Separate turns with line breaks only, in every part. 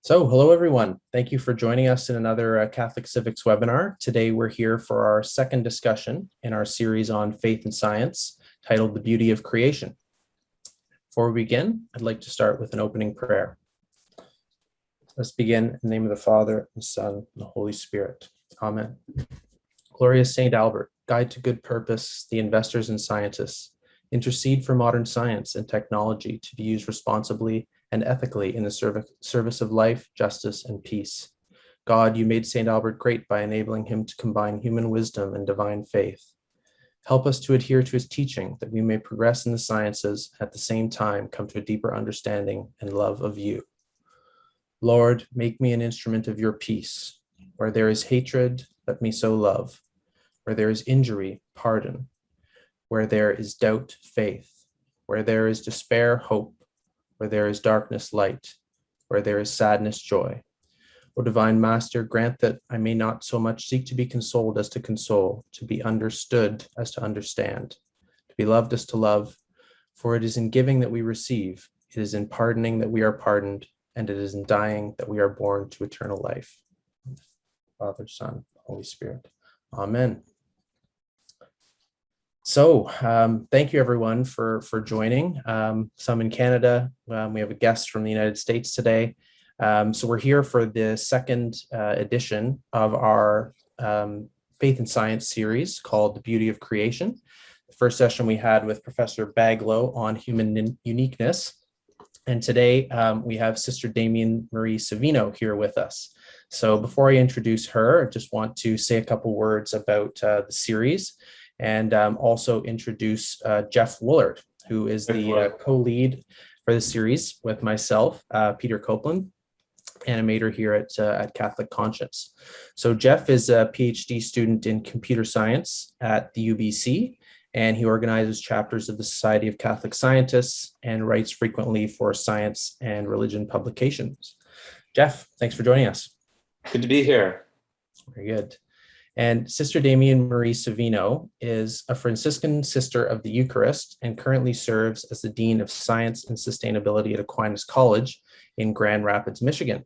Hello everyone. Thank you for joining us in another Catholic Civics webinar. Today we're here for our second discussion in our series on faith and science, titled The Beauty of Creation. Before we begin, I'd like to start with an opening prayer. Let's begin in the name of the Father, the Son, and the Holy Spirit. Amen. Glorious Saint Albert, guide to good purpose the investors and scientists. Intercede for modern science and technology to be used responsibly and ethically in the service of life, justice, and peace. God, you made St. Albert great by enabling him to combine human wisdom and divine faith. Help us to adhere to his teaching that we may progress in the sciences, at the same time come to a deeper understanding and love of you. Lord, make me an instrument of your peace. Where there is hatred, let me sow love. Where there is injury, pardon. Where there is doubt, faith. Where there is despair, hope. Where there is darkness, light. Where there is sadness, joy. O divine Master, grant that I may not so much seek to be consoled as to console, to be understood as to understand, to be loved as to love. For it is in giving that we receive, it is in pardoning that we are pardoned, and it is in dying that we are born to eternal life. Father, Son, Holy Spirit. Amen. Thank you everyone for joining. Some in Canada, we have a guest from the United States today. So we're here for the second edition of our Faith and Science series called The Beauty of Creation. The first session we had with Professor Baglow on human uniqueness. And today we have Sister Damien Marie Savino here with us. So before I introduce her, I just want to say a couple words about the series. And also introduce Geoff Woolard, who is the co-lead for the series with myself, Peter Copeland, animator here at Catholic Conscience. So Geoff is a PhD student in computer science at the UBC, and he organizes chapters of the Society of Catholic Scientists and writes frequently for science and religion publications. Geoff, thanks for joining us.
Good to be here.
Very good. And Sister Damien Marie Savino is a Franciscan Sister of the Eucharist and currently serves as the Dean of Science and Sustainability at Aquinas College in Grand Rapids, Michigan.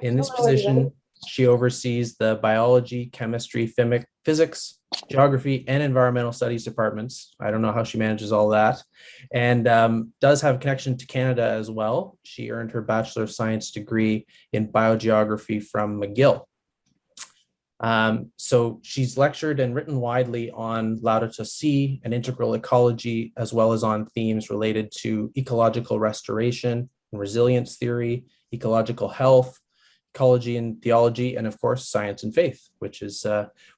In this position, she oversees the biology, chemistry, physics, geography, and environmental studies departments. I don't know how she manages all that, and does have a connection to Canada as well. She earned her Bachelor of Science degree in biogeography from McGill. So she's lectured and written widely on Laudato Si and integral ecology, as well as on themes related to ecological restoration and resilience theory, ecological health, ecology and theology, and of course, science and faith, which is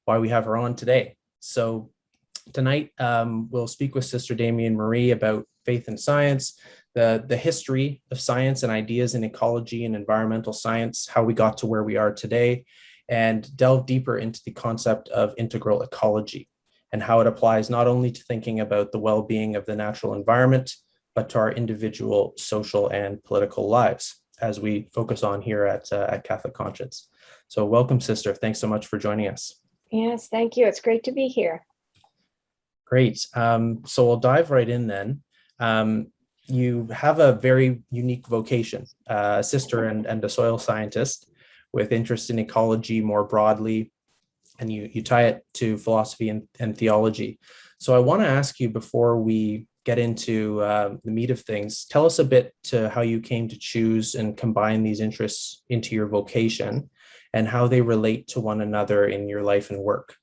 why we have her on today. So tonight, we'll speak with Sister Damien Marie about faith and science, the history of science and ideas in ecology and environmental science, how we got to where we are today, and delve deeper into the concept of integral ecology and how it applies not only to thinking about the well-being of the natural environment, but to our individual social and political lives, as we focus on here at Catholic Conscience. So welcome, Sister. Thanks so much for joining us.
Yes, thank you. It's great to be here.
Great. So we'll dive right in then. You have a very unique vocation, sister and a soil scientist, with interest in ecology more broadly, and you tie it to philosophy and theology. So I want to ask you, before we get into the meat of things, tell us a bit to how you came to choose and combine these interests into your vocation and how they relate to one another in your life and work.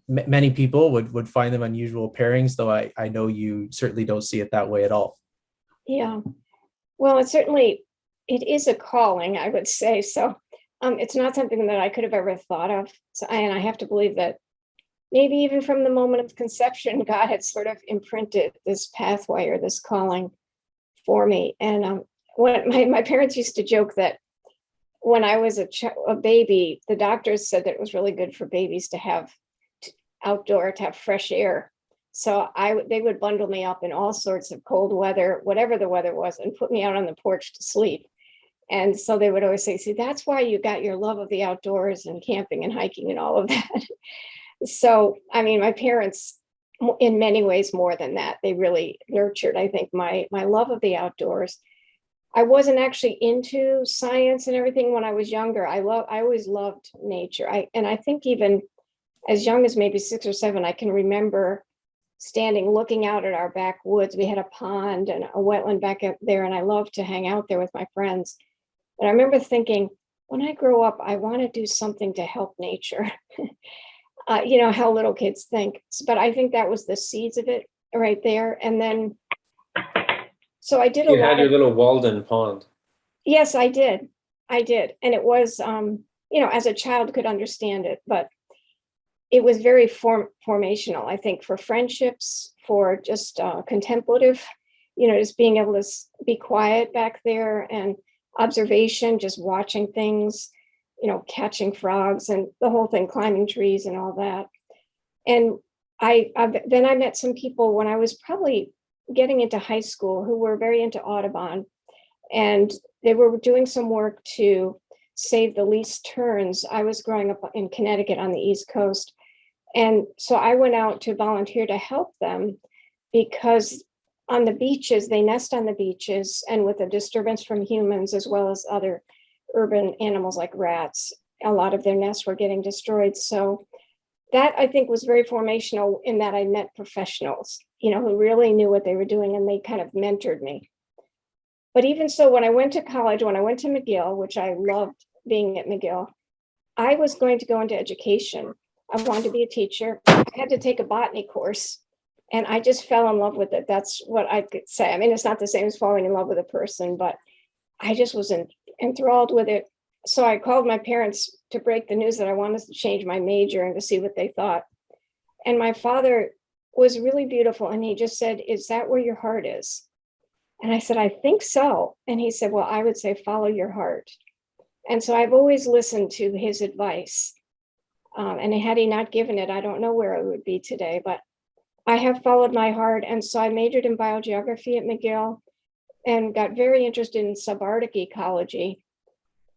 Many people would find them unusual pairings, though I know you certainly don't see it that way at all.
Yeah, well, it is a calling, I would say. So it's not something that I could have ever thought of. And I have to believe that maybe even from the moment of conception, God had sort of imprinted this pathway or this calling for me. And when my parents used to joke that when I was a baby, the doctors said that it was really good for babies to have outdoor, to have fresh air. So they would bundle me up in all sorts of cold weather, whatever the weather was, and put me out on the porch to sleep. And so they would always say, see, that's why you got your love of the outdoors and camping and hiking and all of that. So, I mean, my parents, in many ways more than that, they really nurtured, I think, my love of the outdoors. I wasn't actually into science and everything when I was younger. I always loved nature. I think even as young as maybe 6 or 7, I can remember standing looking out at our backwoods. We had a pond and a wetland back up there, and I loved to hang out there with my friends. But I remember thinking, when I grow up, I want to do something to help nature. How little kids think. But I think that was the seeds of it right there. And then, so I did a
You had
lot
your
of,
little Walden pond.
yes, I did. I did. And it was, as a child could understand it, but it was very formational, I think, for friendships, for just contemplative, just being able to be quiet back there, and observation, just watching things, catching frogs and the whole thing, climbing trees and all that. And then I met some people when I was probably getting into high school who were very into Audubon, and they were doing some work to save the least terns. I was growing up in Connecticut on the East Coast. And so I went out to volunteer to help them, because on the beaches, they nest on the beaches, and with a disturbance from humans as well as other urban animals like rats, a lot of their nests were getting destroyed. So that, I think, was very formational, in that I met professionals, who really knew what they were doing, and they kind of mentored me. But even so, when I went to college, when I went to McGill, which I loved being at McGill, I was going to go into education. I wanted to be a teacher. I had to take a botany course, and I just fell in love with it. That's what I could say. I mean, it's not the same as falling in love with a person, but I just was enthralled with it. So I called my parents to break the news that I wanted to change my major and to see what they thought. And my father was really beautiful, and he just said, "Is that where your heart is?" And I said, "I think so." And he said, "Well, I would say follow your heart." And so I've always listened to his advice. And had he not given it, I don't know where I would be today, but I have followed my heart. And so I majored in biogeography at McGill, and got very interested in subarctic ecology,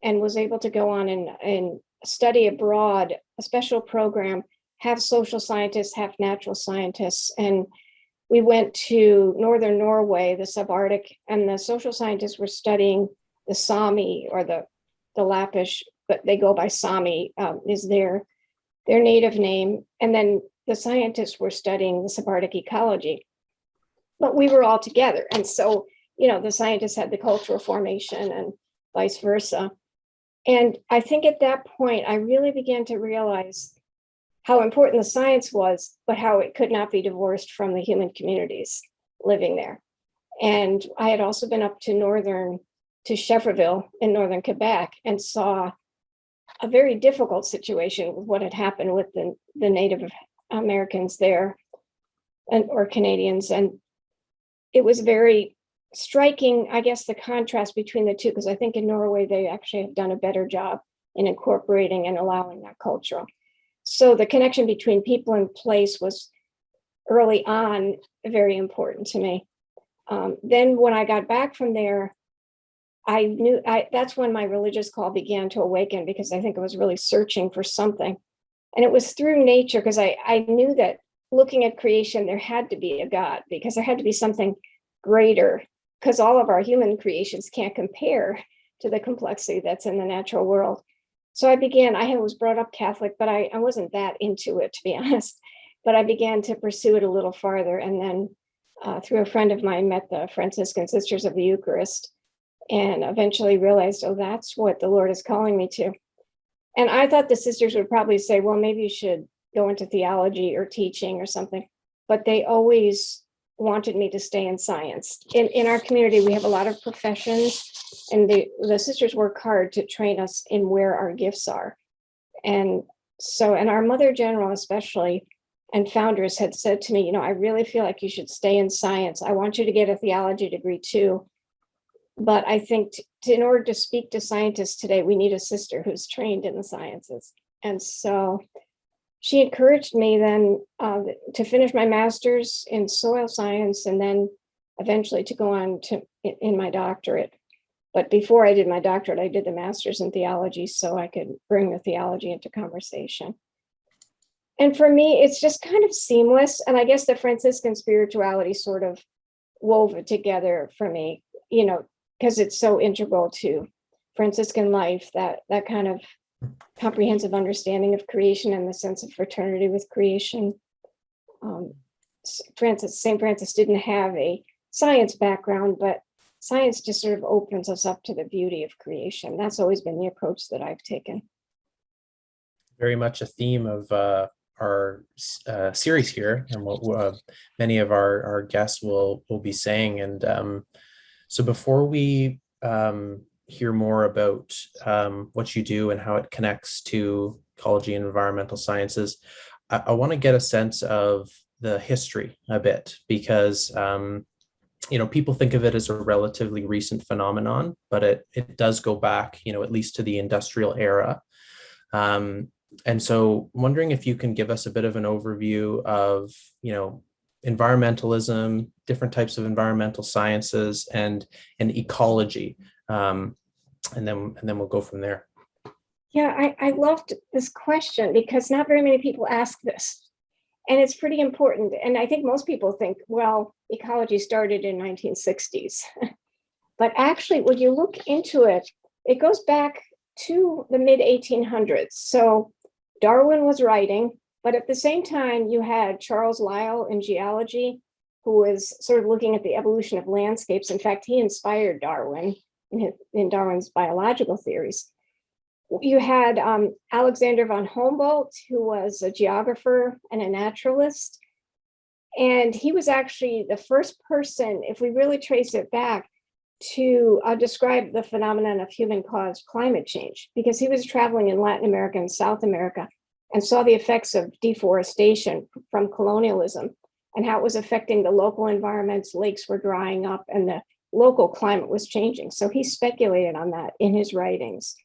and was able to go on and study abroad, a special program, half social scientists, half natural scientists. And we went to northern Norway, the subarctic, and the social scientists were studying the Sami, or the Lappish, but they go by Sami, is their native name. And then the scientists were studying the subarctic ecology, but we were all together. And so, the scientists had the cultural formation and vice versa. And I think at that point, I really began to realize how important the science was, but how it could not be divorced from the human communities living there. And I had also been up to Chevreville in northern Quebec, and saw a very difficult situation with what had happened with the Native Americans there, or Canadians. And it was very striking, I guess, the contrast between the two, because I think in Norway, they actually have done a better job in incorporating and allowing that culture. So the connection between people and place was early on very important to me. Then when I got back from there, I knew that's when my religious call began to awaken, because I think I was really searching for something. And it was through nature, because I knew that looking at creation, there had to be a God, because there had to be something greater, because all of our human creations can't compare to the complexity that's in the natural world. So I was brought up Catholic, but I wasn't that into it, to be honest. But I began to pursue it a little farther. And then through a friend of mine, met the Franciscan Sisters of the Eucharist, and eventually realized, oh, that's what the Lord is calling me to. And I thought the sisters would probably say, well, maybe you should go into theology or teaching or something. But they always wanted me to stay in science. In our community, we have a lot of professions, and the sisters work hard to train us in where our gifts are. And so, and our Mother General especially, and founders had said to me, I really feel like you should stay in science. I want you to get a theology degree too. But I think in order to speak to scientists today, we need a sister who's trained in the sciences. And so she encouraged me then to finish my master's in soil science, and then eventually to go on in my doctorate. But before I did my doctorate, I did the master's in theology, so I could bring the theology into conversation. And for me, it's just kind of seamless. And I guess the Franciscan spirituality sort of wove it together for me. because it's so integral to Franciscan life, that kind of comprehensive understanding of creation and the sense of fraternity with creation. St. Francis didn't have a science background, but science just sort of opens us up to the beauty of creation. That's always been the approach that I've taken.
Very much a theme of our series here, and what many of our guests will be saying. And so before we hear more about what you do and how it connects to ecology and environmental sciences, I want to get a sense of the history a bit, because people think of it as a relatively recent phenomenon, but it does go back, at least to the industrial era. And so wondering if you can give us a bit of an overview of, environmentalism, different types of environmental sciences, and ecology. And then we'll go from there.
Yeah, I loved this question because not very many people ask this. And it's pretty important. And I think most people think, well, ecology started in 1960s. But actually, when you look into it, it goes back to the mid 1800s. So Darwin was writing, but at the same time, you had Charles Lyell in geology, who was sort of looking at the evolution of landscapes. In fact, he inspired Darwin in Darwin's biological theories. You had Alexander von Humboldt, who was a geographer and a naturalist. And he was actually the first person, if we really trace it back, to describe the phenomenon of human-caused climate change, because he was traveling in Latin America and South America and saw the effects of deforestation from colonialism and how it was affecting the local environments. Lakes were drying up and the local climate was changing. So he speculated on that in his writings.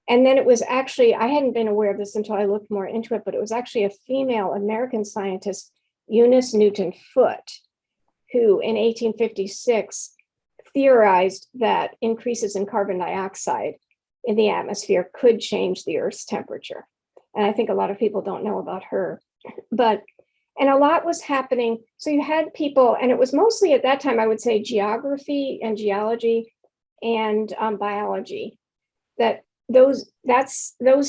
And then it was actually, I hadn't been aware of this until I looked more into it, but it was actually a female American scientist, Eunice Newton Foote, who in 1856 theorized that increases in carbon dioxide in the atmosphere could change the Earth's temperature. And I think a lot of people don't know about her. And a lot was happening. So you had people, and it was mostly at that time, I would say geography and geology and biology, that those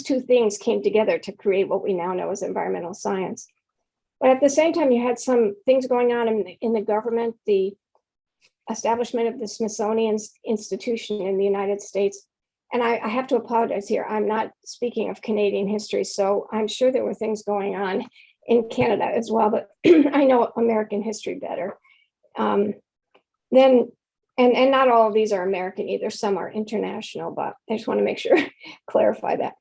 two things came together to create what we now know as environmental science. But at the same time, you had some things going on in the government, the establishment of the Smithsonian Institution in the United States. And I have to apologize here. I'm not speaking of Canadian history, so I'm sure there were things going on in Canada as well, but I know American history better. Then, and not all of these are American either. Some are international, but I just want to make sure, clarify that.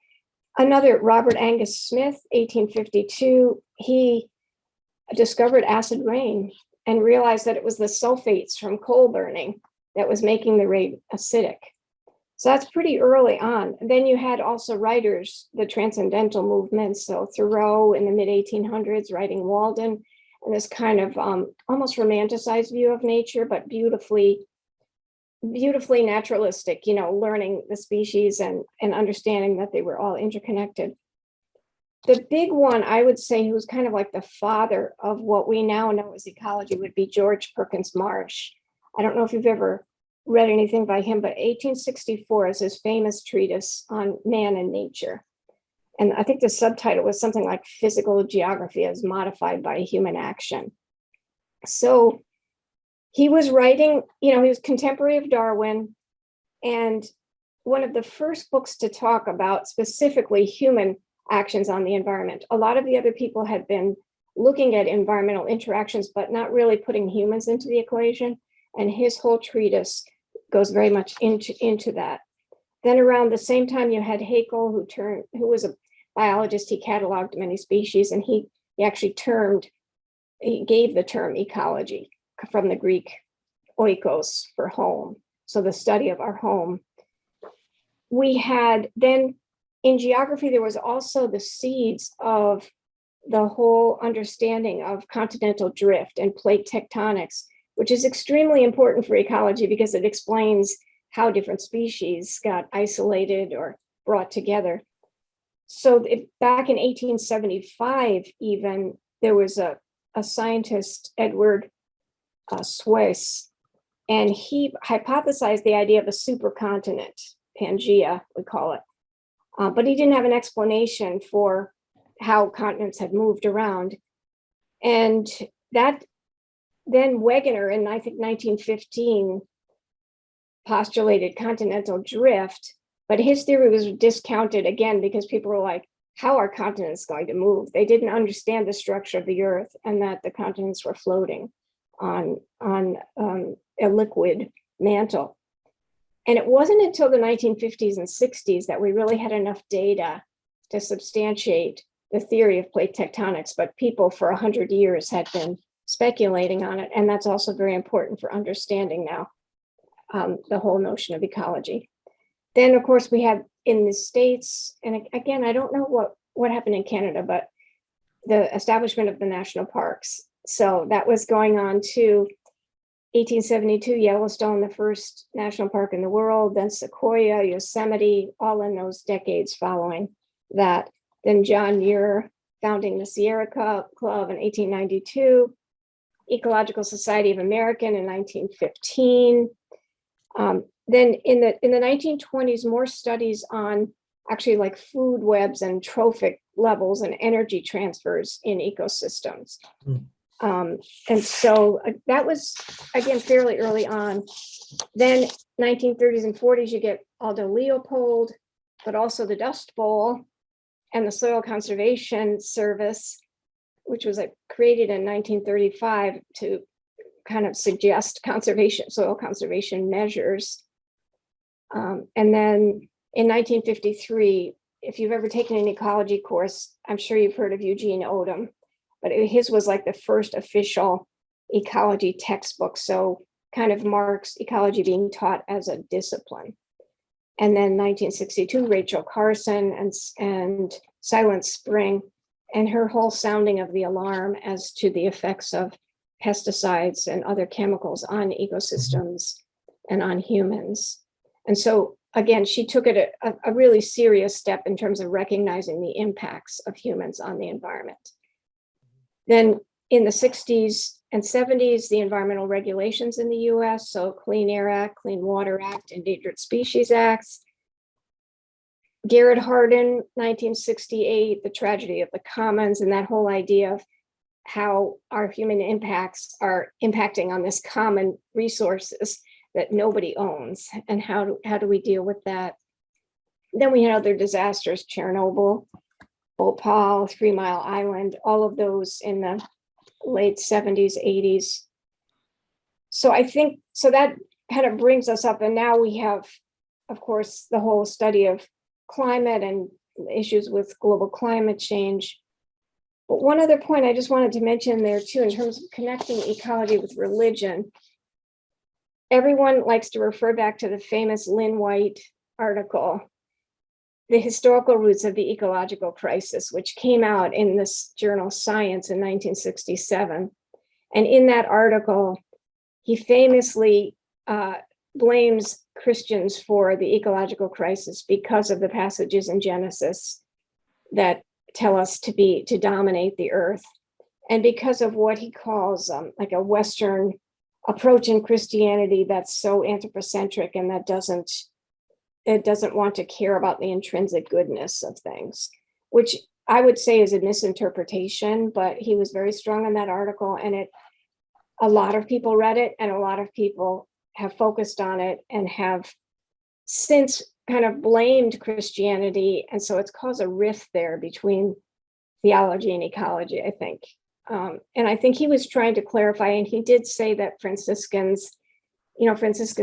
Another, Robert Angus Smith, 1852, he discovered acid rain and realized that it was the sulfates from coal burning that was making the rain acidic. So that's pretty early on. And then you had also writers, the transcendental movement. So Thoreau in the mid 1800s writing Walden, and this kind of almost romanticized view of nature, but beautifully naturalistic, learning the species and understanding that they were all interconnected. The big one, I would say, who's kind of like the father of what we now know as ecology, would be George Perkins Marsh. I don't know if you've ever read anything by him, but 1864 is his famous treatise on man and nature. And I think the subtitle was something like Physical Geography as Modified by Human Action. So he was writing, he was contemporary of Darwin, and one of the first books to talk about specifically human actions on the environment. A lot of the other people had been looking at environmental interactions, but not really putting humans into the equation. And his whole treatise goes very much into that. Then around the same time, you had Haeckel, who was a biologist. He cataloged many species, and he gave the term ecology from the Greek oikos for home. So the study of our home. We had then in geography, there was also the seeds of the whole understanding of continental drift and plate tectonics, which is extremely important for ecology because it explains how different species got isolated or brought together. So back in 1875, even, there was a scientist, Edward Suess, And he hypothesized the idea of a supercontinent, Pangea, we call it. But he didn't have an explanation for how continents had moved around. And that then Wegener in, I think, 1915 postulated continental drift, but his theory was discounted again because people were like, how are continents going to move? They didn't understand the structure of the earth and that the continents were floating on a liquid mantle. And it wasn't until the 1950s and 60s that we really had enough data to substantiate the theory of plate tectonics, but people for 100 years had been speculating on it. And that's also very important for understanding now the whole notion of ecology. Then, of course, we have in the States, and again, I don't know what happened in Canada, but the establishment of the national parks. So that was going on to 1872, Yellowstone, the first national park in the world, then Sequoia, Yosemite, all in those decades following that. Then John Muir founding the Sierra Club in 1892, Ecological Society of America in 1915. Then in the 1920s, more studies on actually like food webs and trophic levels and energy transfers in ecosystems. And so that was, again, fairly early on. Then 1930s and 40s, you get Aldo Leopold, but also the Dust Bowl and the Soil Conservation Service, which was created in 1935 to kind of suggest soil conservation measures. And then in 1953, if you've ever taken an ecology course, I'm sure you've heard of Eugene Odom, but his was like the first official ecology textbook. So kind of marks ecology being taught as a discipline. And then 1962, Rachel Carson and Silent Spring, and her whole sounding of the alarm as to the effects of pesticides and other chemicals on ecosystems and on humans. And so, again, she took it a really serious step in terms of recognizing the impacts of humans on the environment. Then in the 60s and 70s, the environmental regulations in the US, so Clean Air Act, Clean Water Act, Endangered Species Acts. Garrett Hardin, 1968, the tragedy of the commons, and that whole idea of how our human impacts are impacting on this common resources that nobody owns, and how do we deal with that? Then we had other disasters, Chernobyl, Bhopal, 3 Mile Island, all of those in the late 70s, 80s. So I think, so that kind of brings us up, and now we have, of course, the whole study of climate and issues with global climate change. But one other point I just wanted to mention there too, in terms of connecting ecology with religion, everyone likes to refer back to the famous Lynn White article, The Historical Roots of the Ecological Crisis, which came out in this journal Science in 1967. And in that article, he famously blames Christians for the ecological crisis because of the passages in Genesis that tell us to dominate the earth, and because of what he calls like a Western approach in Christianity that's so anthropocentric and that doesn't want to care about the intrinsic goodness of things, which I would say is a misinterpretation. But he was very strong on that article, and a lot of people read it, and a lot of people have focused on it and have since kind of blamed Christianity. And so it's caused a rift there between theology and ecology, I think. And I think he was trying to clarify, and he did say that Franciscan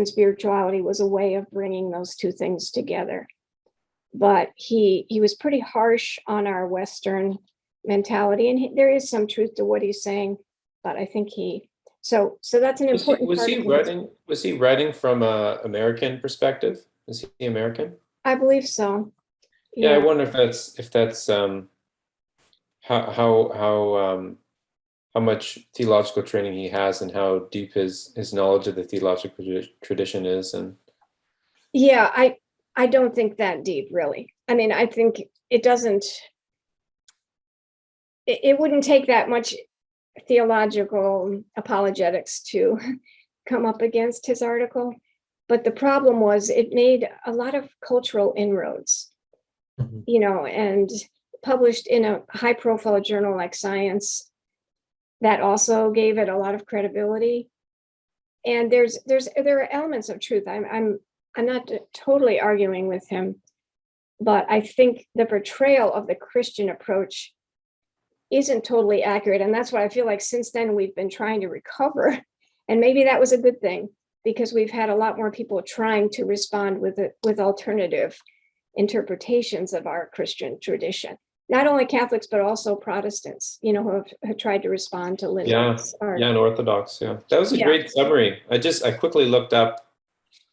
spirituality was a way of bringing those two things together. But he was pretty harsh on our Western mentality, and there is some truth to what he's saying, but I think so that's an important part.
Was he writing from an American perspective? Is he American?
I believe so.
Yeah, I wonder if that's how much theological training he has and how deep his knowledge of the theological tradition is. And
yeah, I don't think that deep, really. I mean, I think it wouldn't take that much theological apologetics to come up against his article. But the problem was it made a lot of cultural inroads,
Mhm.
And published in a high profile journal like Science. That also gave it a lot of credibility. And there are elements of truth. I'm not totally arguing with him, but I think the portrayal of the Christian approach isn't totally accurate. And that's why I feel like since then we've been trying to recover. And maybe that was a good thing, because we've had a lot more people trying to respond with alternative interpretations of our Christian tradition. Not only Catholics, but also Protestants, who have tried to respond to Lynch's art.
Yeah, and Orthodox. Yeah, that was a great summary. I quickly looked up,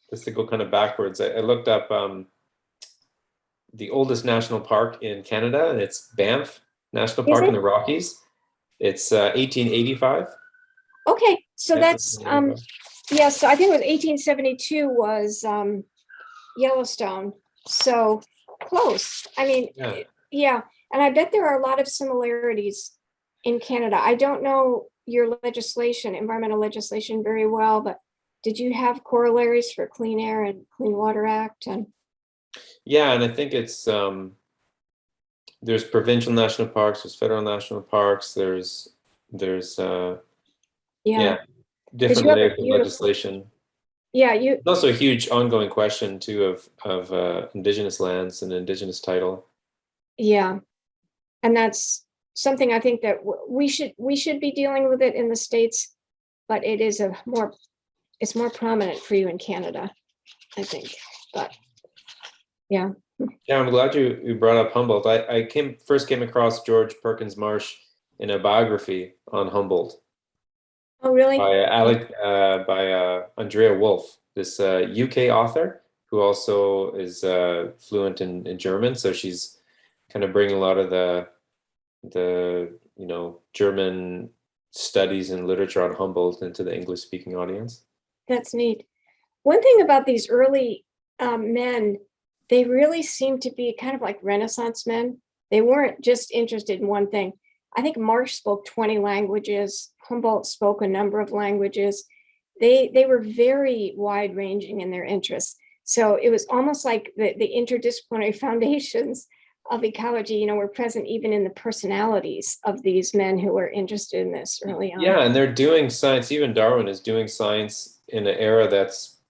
just to go kind of backwards. I looked up the oldest national park in Canada, and it's Banff National Park in the Rockies. It's 1885.
Okay, so
Yeah,
that's so I think it was 1872 was Yellowstone. So close. I mean, yeah. And I bet there are a lot of similarities in Canada. I don't know your legislation, environmental legislation, very well, but did you have corollaries for Clean Air and Clean Water Act? And
I think it's there's provincial national parks, there's federal national parks, there's different layers of legislation.
Yeah,
It's also a huge ongoing question too of Indigenous lands and Indigenous title.
Yeah, and that's something I think that we should be dealing with it in the States, but it's more prominent for you in Canada, I think. But yeah.
Yeah, I'm glad you brought up Humboldt. I first came across George Perkins Marsh in a biography on Humboldt.
Oh, really?
By Andrea Wolf, this UK author who also is fluent in German. So she's kind of bringing a lot of the German studies and literature on Humboldt into the English speaking audience.
That's neat. One thing about these early men, they really seem to be kind of like Renaissance men. They weren't just interested in one thing. I think Marsh spoke 20 languages. Humboldt spoke a number of languages. They were very wide ranging in their interests. So it was almost like the interdisciplinary foundations of ecology, were present even in the personalities of these men who were interested in this early on.
Yeah, and they're doing science. Even Darwin is doing science in an era that's,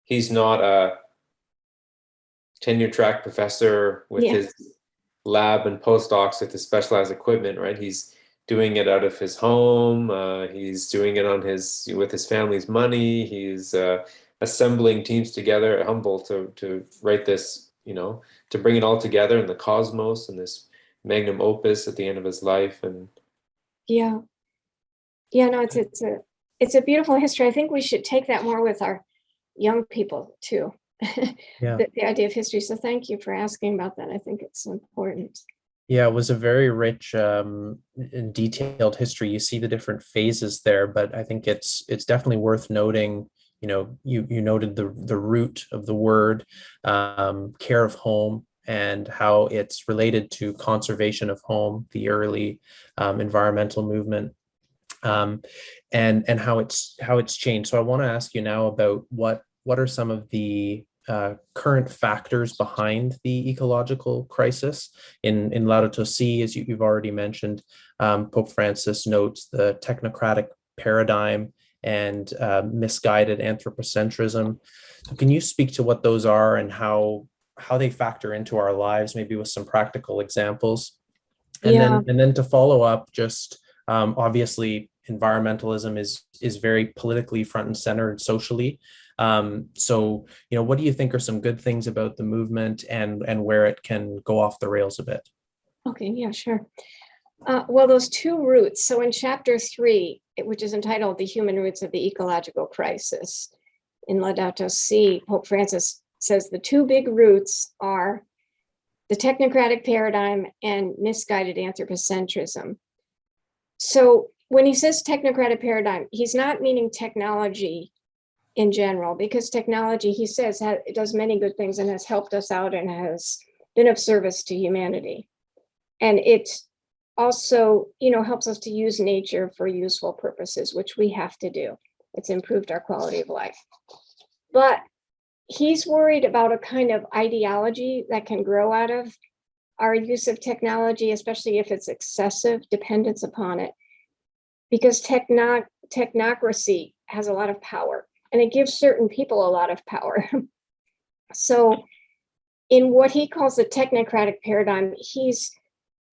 he's not a tenure track professor with his lab and postdocs with his specialized equipment, right? He's doing it out of his home. He's doing it with his family's money. He's assembling teams together at Humboldt to write this, to bring it all together in the cosmos and this magnum opus at the end of his life. And
no, it's a beautiful history. I think we should take that more with our young people too. The idea of history. So thank you for asking about that. I think it's important.
Yeah, it was a very rich and detailed history. You see the different phases there, but I think it's definitely worth noting. You noted the root of the word, care of home, and how it's related to conservation of home, the early environmental movement, and how it's changed. So I want to ask you now about what are some of the current factors behind the ecological crisis. In Laudato Si, as you've already mentioned, Pope Francis notes the technocratic paradigm and misguided anthropocentrism. Can you speak to what those are and how they factor into our lives, maybe with some practical examples? And then to follow up, just obviously environmentalism is very politically front and center and socially. So, what do you think are some good things about the movement and where it can go off the rails a bit?
Okay, yeah, sure. Well, those two roots. So in chapter 3, which is entitled The Human Roots of the Ecological Crisis, in Laudato Si, Pope Francis says the two big roots are the technocratic paradigm and misguided anthropocentrism. So when he says technocratic paradigm, he's not meaning technology in general, because technology, he says, it does many good things and has helped us out and has been of service to humanity. And also, helps us to use nature for useful purposes, which we have to do. It's improved our quality of life. But he's worried about a kind of ideology that can grow out of our use of technology, especially if it's excessive dependence upon it, because technocracy has a lot of power, and it gives certain people a lot of power. So in what he calls the technocratic paradigm, he's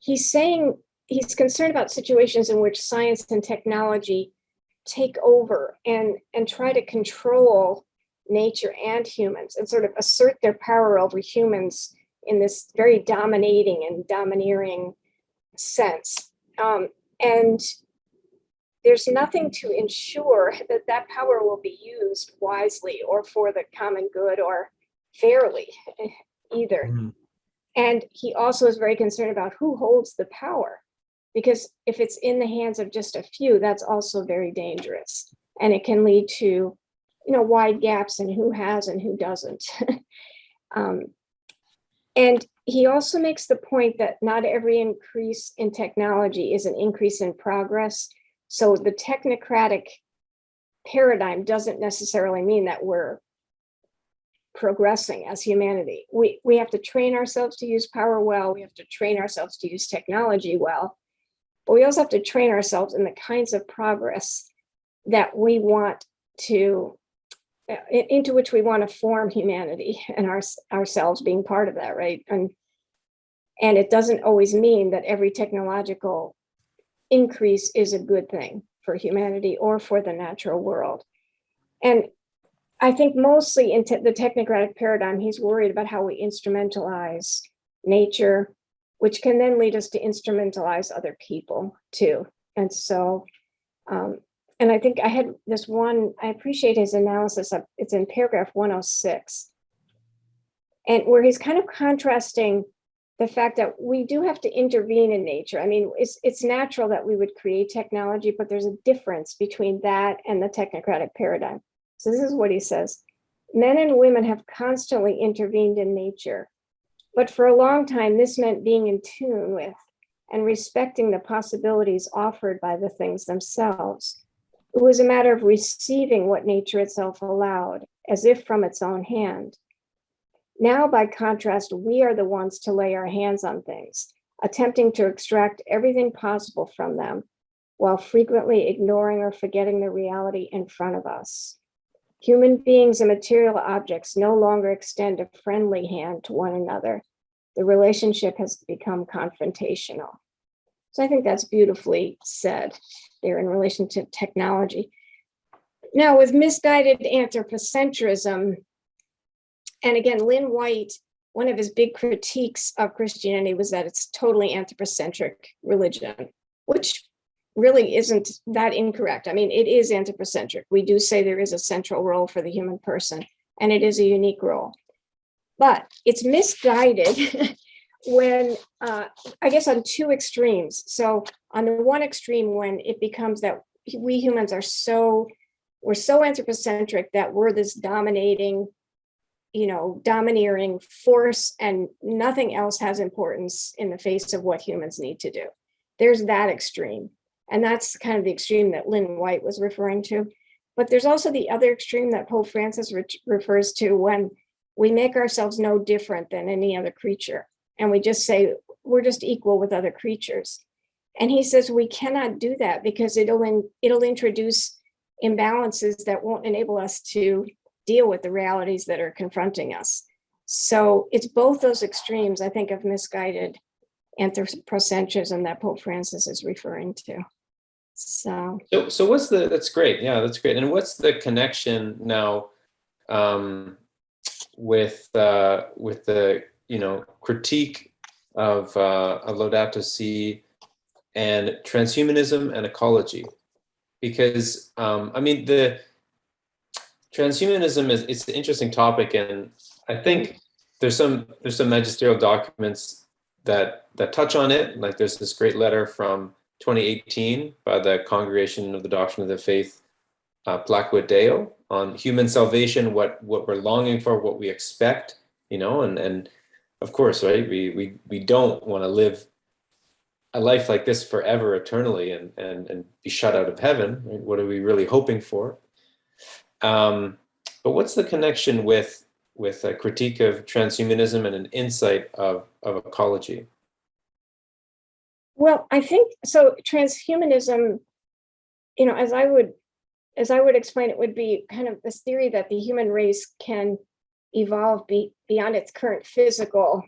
saying he's concerned about situations in which science and technology take over and try to control nature and humans and sort of assert their power over humans in this very dominating and domineering sense. And there's nothing to ensure that that power will be used wisely or for the common good or fairly either.
Mhm.
And he also is very concerned about who holds the power, because if it's in the hands of just a few, that's also very dangerous. And it can lead to, wide gaps in who has and who doesn't. And he also makes the point that not every increase in technology is an increase in progress. So the technocratic paradigm doesn't necessarily mean that we're progressing as humanity. We have to train ourselves to use power well. We have to train ourselves to use technology well. But we also have to train ourselves in the kinds of progress that we want to, into which we want to form humanity, and ourselves being part of that, right? And it doesn't always mean that every technological increase is a good thing for humanity or for the natural world. And I think mostly in the technocratic paradigm, he's worried about how we instrumentalize nature, which can then lead us to instrumentalize other people too. And so, and I think I had this one, I appreciate his analysis of, it's in paragraph 106, and where he's kind of contrasting the fact that we do have to intervene in nature. I mean, it's natural that we would create technology, but there's a difference between that and the technocratic paradigm. So this is what he says: men and women have constantly intervened in nature, but for a long time, this meant being in tune with and respecting the possibilities offered by the things themselves. It was a matter of receiving what nature itself allowed, as if from its own hand. Now, by contrast, we are the ones to lay our hands on things, attempting to extract everything possible from them, while frequently ignoring or forgetting the reality in front of us. Human beings and material objects no longer extend a friendly hand to one another. The relationship has become confrontational. So I think that's beautifully said there in relation to technology. Now, with misguided anthropocentrism, and again, Lynn White, one of his big critiques of Christianity was that it's totally anthropocentric religion, which really isn't that incorrect. I mean, it is anthropocentric. We do say there is a central role for the human person, and it is a unique role. But it's misguided when, I guess, on two extremes. So on the one extreme, when it becomes that we humans are we're so anthropocentric that we're this dominating, domineering force, and nothing else has importance in the face of what humans need to do. There's that extreme. And that's kind of the extreme that Lynn White was referring to. But there's also the other extreme that Pope Francis refers to, when we make ourselves no different than any other creature. And we just say, we're just equal with other creatures. And he says we cannot do that, because it'll introduce imbalances that won't enable us to deal with the realities that are confronting us. So it's both those extremes, I think, of misguided anthropocentrism that Pope Francis is referring to. So
what's that's great. Yeah, that's great. And what's the connection now with the critique of Laudato Si and transhumanism and ecology? Because the transhumanism it's an interesting topic, and I think there's some magisterial documents that touch on it. Like there's this great letter from 2018 by the Congregation of the Doctrine of the Faith, Placua Deo, on human salvation, what we're longing for, what we expect, and of course, right, we don't want to live a life like this forever, eternally, and be shut out of heaven. Right? What are we really hoping for? But what's the connection with a critique of transhumanism and an insight of ecology?
Well, I think so. Transhumanism, as I would explain, it would be kind of this theory that the human race can evolve beyond its current physical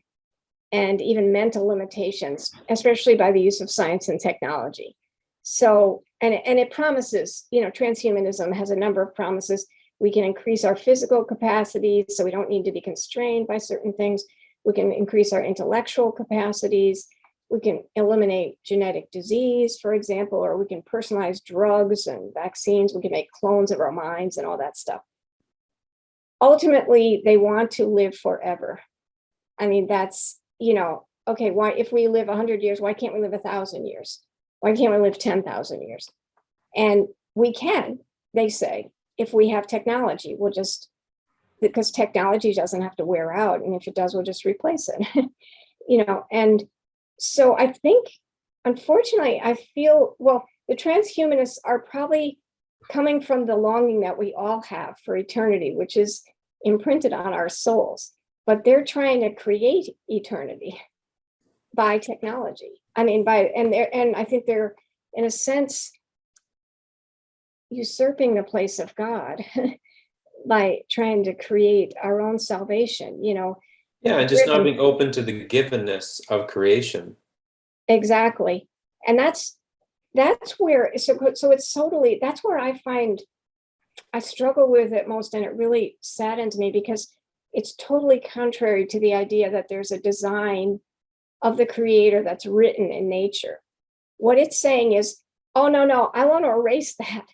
and even mental limitations, especially by the use of science and technology. So, and it promises, transhumanism has a number of promises. We can increase our physical capacities, so we don't need to be constrained by certain things. We can increase our intellectual capacities. We can eliminate genetic disease, for example, or we can personalize drugs and vaccines. We can make clones of our minds and all that stuff. Ultimately, they want to live forever. I mean, that's, okay, why, if we live 100 years, why can't we live 1,000 years? Why can't we live 10,000 years? And we can, they say, if we have technology. We'll just, because technology doesn't have to wear out. And if it does, we'll just replace it, and so I think, unfortunately, I feel, well, the transhumanists are probably coming from the longing that we all have for eternity, which is imprinted on our souls, but they're trying to create eternity by technology. I mean, and I think they're, in a sense, usurping the place of God by trying to create our own salvation,
Yeah, and just not being open to the givenness of creation.
Exactly. And that's where, so it's totally, that's where I find I struggle with it most, and it really saddens me because it's totally contrary to the idea that there's a design of the creator that's written in nature. What it's saying is, oh, no, I want to erase that.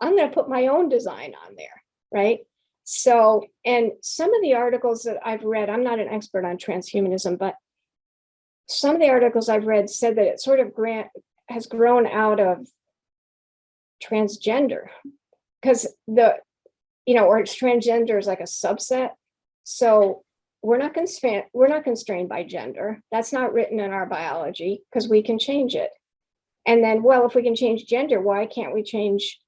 I'm going to put my own design on there, right? So, and some of the articles that I've read, I'm not an expert on transhumanism, but some of the articles I've read said that it sort of has grown out of transgender, because or it's transgender is like a subset. So we're not constrained by gender. That's not written in our biology because we can change it. And then, well, if we can change gender, why can't we change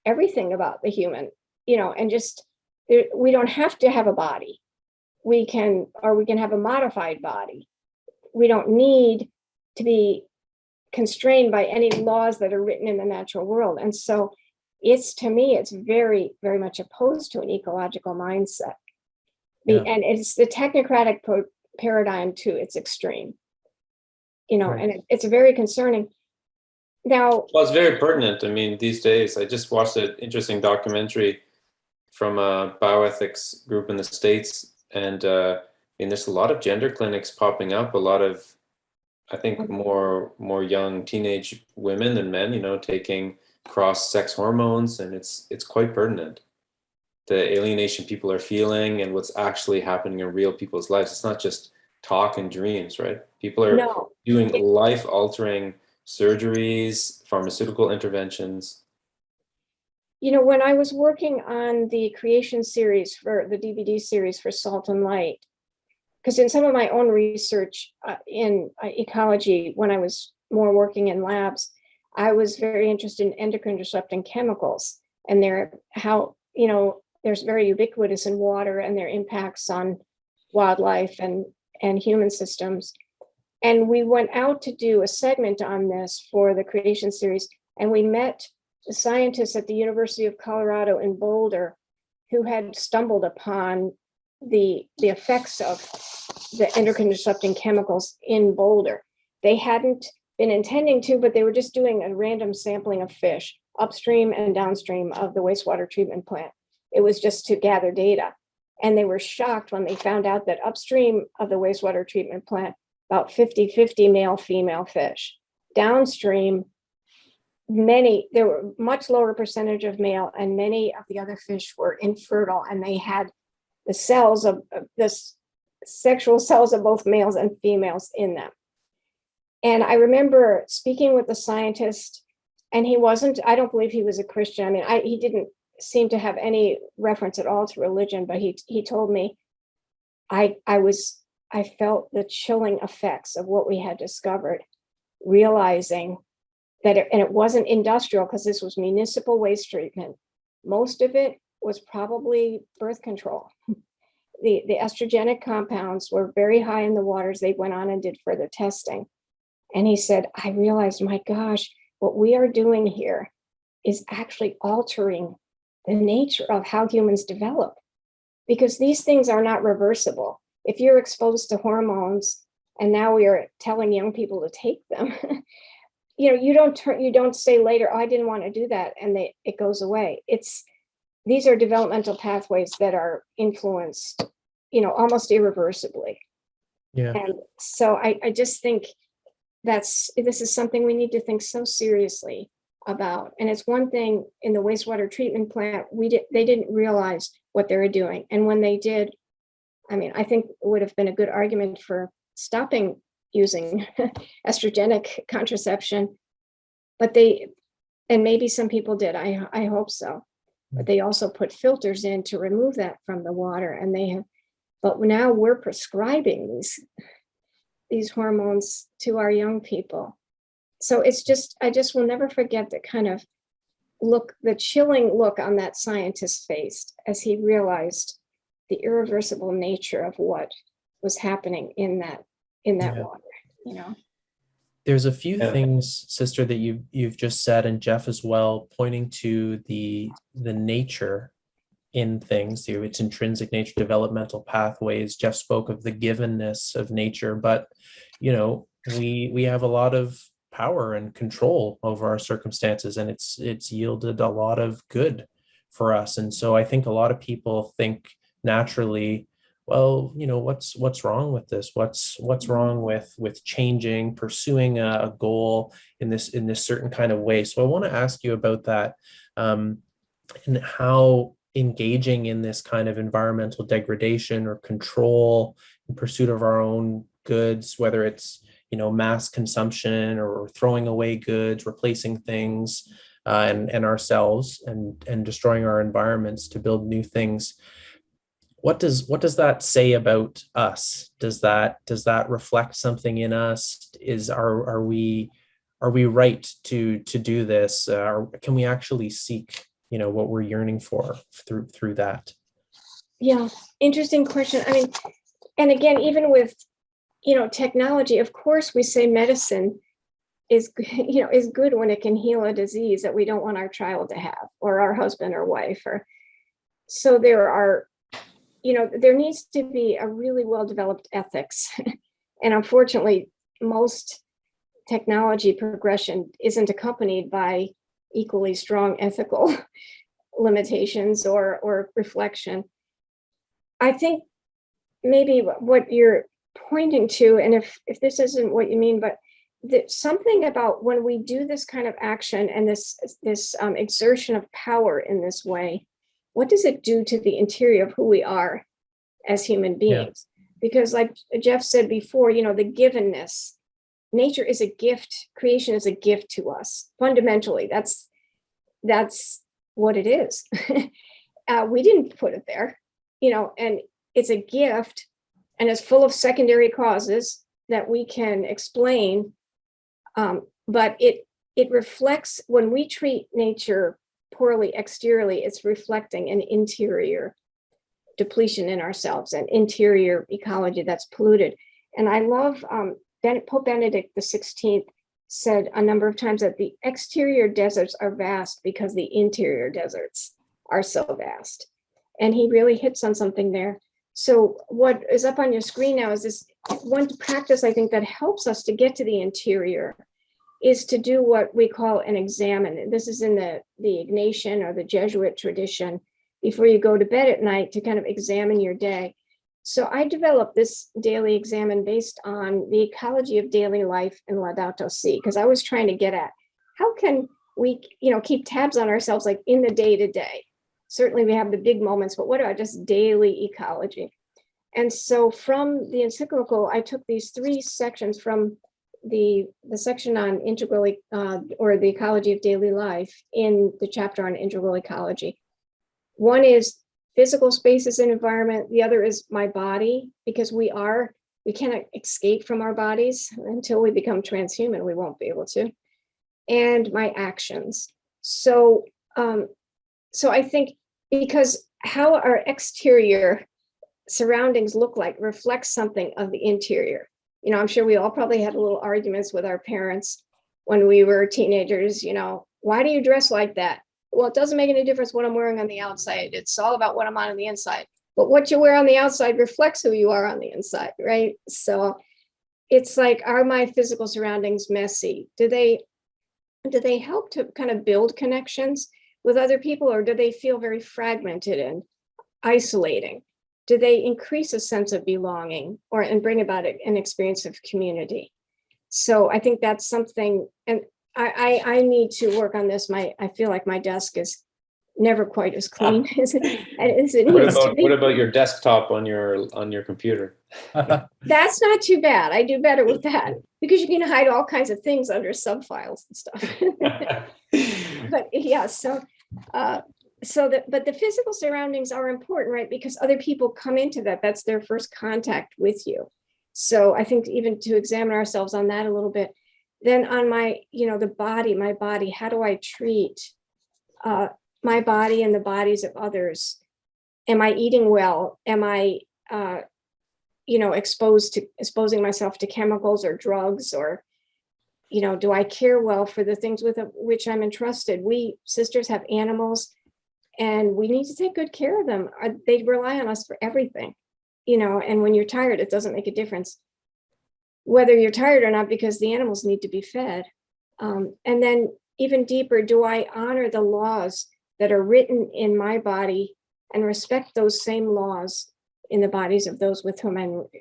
everything about the human? And just, we don't have to have a body. We can have a modified body. We don't need to be constrained by any laws that are written in the natural world. And so to me, it's very, very much opposed to an ecological mindset.
Yeah.
And it's the technocratic paradigm to its extreme,
Right.
and it's very concerning. Now,
well, it's very pertinent. I mean, these days, I just watched an interesting documentary from a bioethics group in the States, and there's a lot of gender clinics popping up. A lot of, I think, more young teenage women than men, taking cross-sex hormones, and it's quite pertinent. The alienation people are feeling and what's actually happening in real people's lives. It's not just talk and dreams, right? People are doing life-altering surgeries, pharmaceutical interventions.
When I was working on the creation series for the DVD series for Salt and Light, because in some of my own research in ecology, when I was more working in labs, I was very interested in endocrine disrupting chemicals and how there's very ubiquitous in water and their impacts on wildlife and human systems. And we went out to do a segment on this for the creation series, and we met the scientists at the University of Colorado in Boulder who had stumbled upon the effects of the endocrine disrupting chemicals in Boulder. They hadn't been intending to, but they were just doing a random sampling of fish upstream and downstream of the wastewater treatment plant. It was just to gather data. And they were shocked when they found out that upstream of the wastewater treatment plant, about 50-50 male-female fish. Downstream, there were much lower percentage of male, and many of the other fish were infertile, and they had the cells of the sexual cells of both males and females in them. And I remember speaking with the scientist, and I don't believe he was a Christian. I mean, he didn't seem to have any reference at all to religion, but he told me I felt the chilling effects of what we had discovered. realizing that, and it wasn't industrial because this was municipal waste treatment. Most of it was probably birth control. The estrogenic compounds were very high in the waters. They went on and did further testing. And he said, I realized, my gosh, what we are doing here is actually altering the nature of how humans develop, because these things are not reversible. If you're exposed to hormones and now we are telling young people to take them, you don't say later, oh, I didn't want to do that, and it goes away. These are developmental pathways that are influenced, almost irreversibly.
Yeah.
And so I just think this is something we need to think so seriously about. And it's one thing in the wastewater treatment plant, they didn't realize what they were doing. And when they did, I think it would have been a good argument for stopping using estrogenic contraception, and maybe some people did, I hope so. But they also put filters in to remove that from the water, but now we're prescribing these hormones to our young people. So I just will never forget the kind of the chilling look on that scientist's face as he realized the irreversible nature of what was happening in that water,
There's a few things, Sister, that you've just said, and Geoff as well, pointing to the nature in things, its intrinsic nature, developmental pathways. Geoff spoke of the givenness of nature, but we have a lot of power and control over our circumstances, and it's yielded a lot of good for us. And so I think a lot of people think naturally, well, what's wrong with this? What's wrong with changing, pursuing a goal in this certain kind of way? So I want to ask you about that, and how engaging in this kind of environmental degradation or control in pursuit of our own goods, whether it's mass consumption or throwing away goods, replacing things, and ourselves, and destroying our environments to build new things. What does that say about us? Does that reflect something in us? Are we right to do this? Can we actually seek what we're yearning for through that?
Yeah, interesting question. And again, even with technology, of course, we say medicine is good when it can heal a disease that we don't want our child to have, or our husband or wife, so there needs to be a really well-developed ethics. And unfortunately, most technology progression isn't accompanied by equally strong ethical limitations or reflection. I think maybe what you're pointing to, and if this isn't what you mean, but something about when we do this kind of action and this exertion of power in this way, what does it do to the interior of who we are as human beings? Yeah. Because like Geoff said before, the givenness, nature is a gift, creation is a gift to us. Fundamentally, that's what it is. We didn't put it there, and it's a gift, and it's full of secondary causes that we can explain. But it reflects, when we treat nature poorly exteriorly, it's reflecting an interior depletion in ourselves, an interior ecology that's polluted. And I love Pope Benedict XVI said a number of times that the exterior deserts are vast because the interior deserts are so vast. And he really hits on something there. So what is up on your screen now is this one practice, I think, that helps us to get to the interior, is to do what we call an examen. This is in the Ignatian or the Jesuit tradition, before you go to bed at night, to kind of examine your day. So I developed this daily examen based on the ecology of daily life in Laudato Si, because I was trying to get at how can we, keep tabs on ourselves, like in the day-to-day. Certainly we have the big moments, but what about just daily ecology? And so from the encyclical, I took these 3 sections from the section on integral, or the ecology of daily life, in the chapter on integral ecology. One is physical spaces and environment. The other is my body, because we are We cannot escape from our bodies until we become transhuman. We won't be able to. And my actions. So I think because how our exterior surroundings look like reflects something of the interior. I'm sure we all probably had little arguments with our parents when we were teenagers. Why do you dress like that? Well, it doesn't make any difference what I'm wearing on the outside. It's all about what I'm on the inside. But what you wear on the outside reflects who you are on the inside, right? So it's like, are my physical surroundings messy? Do they help to kind of build connections with other people, or do they feel very fragmented and isolating? Do they increase a sense of belonging and bring about an experience of community? So I think that's something, and I need to work on this. I feel like my desk is never quite as clean as it needs to be.
What about your desktop on your computer?
That's not too bad. I do better with that because you can hide all kinds of things under subfiles and stuff. But yeah, but the physical surroundings are important, right? Because other people come into that. That's their first contact with you. So I think even to examine ourselves on that a little bit. Then on my body, how do I treat my body and the bodies of others? Am I eating well? Am I, exposing myself to chemicals or drugs, or, do I care well for the things with which I'm entrusted? We sisters have animals, and we need to take good care of them. They rely on us for everything, and when you're tired, it doesn't make a difference whether you're tired or not, because the animals need to be fed. And then even deeper, do I honor the laws that are written in my body and respect those same laws in the bodies of those with whom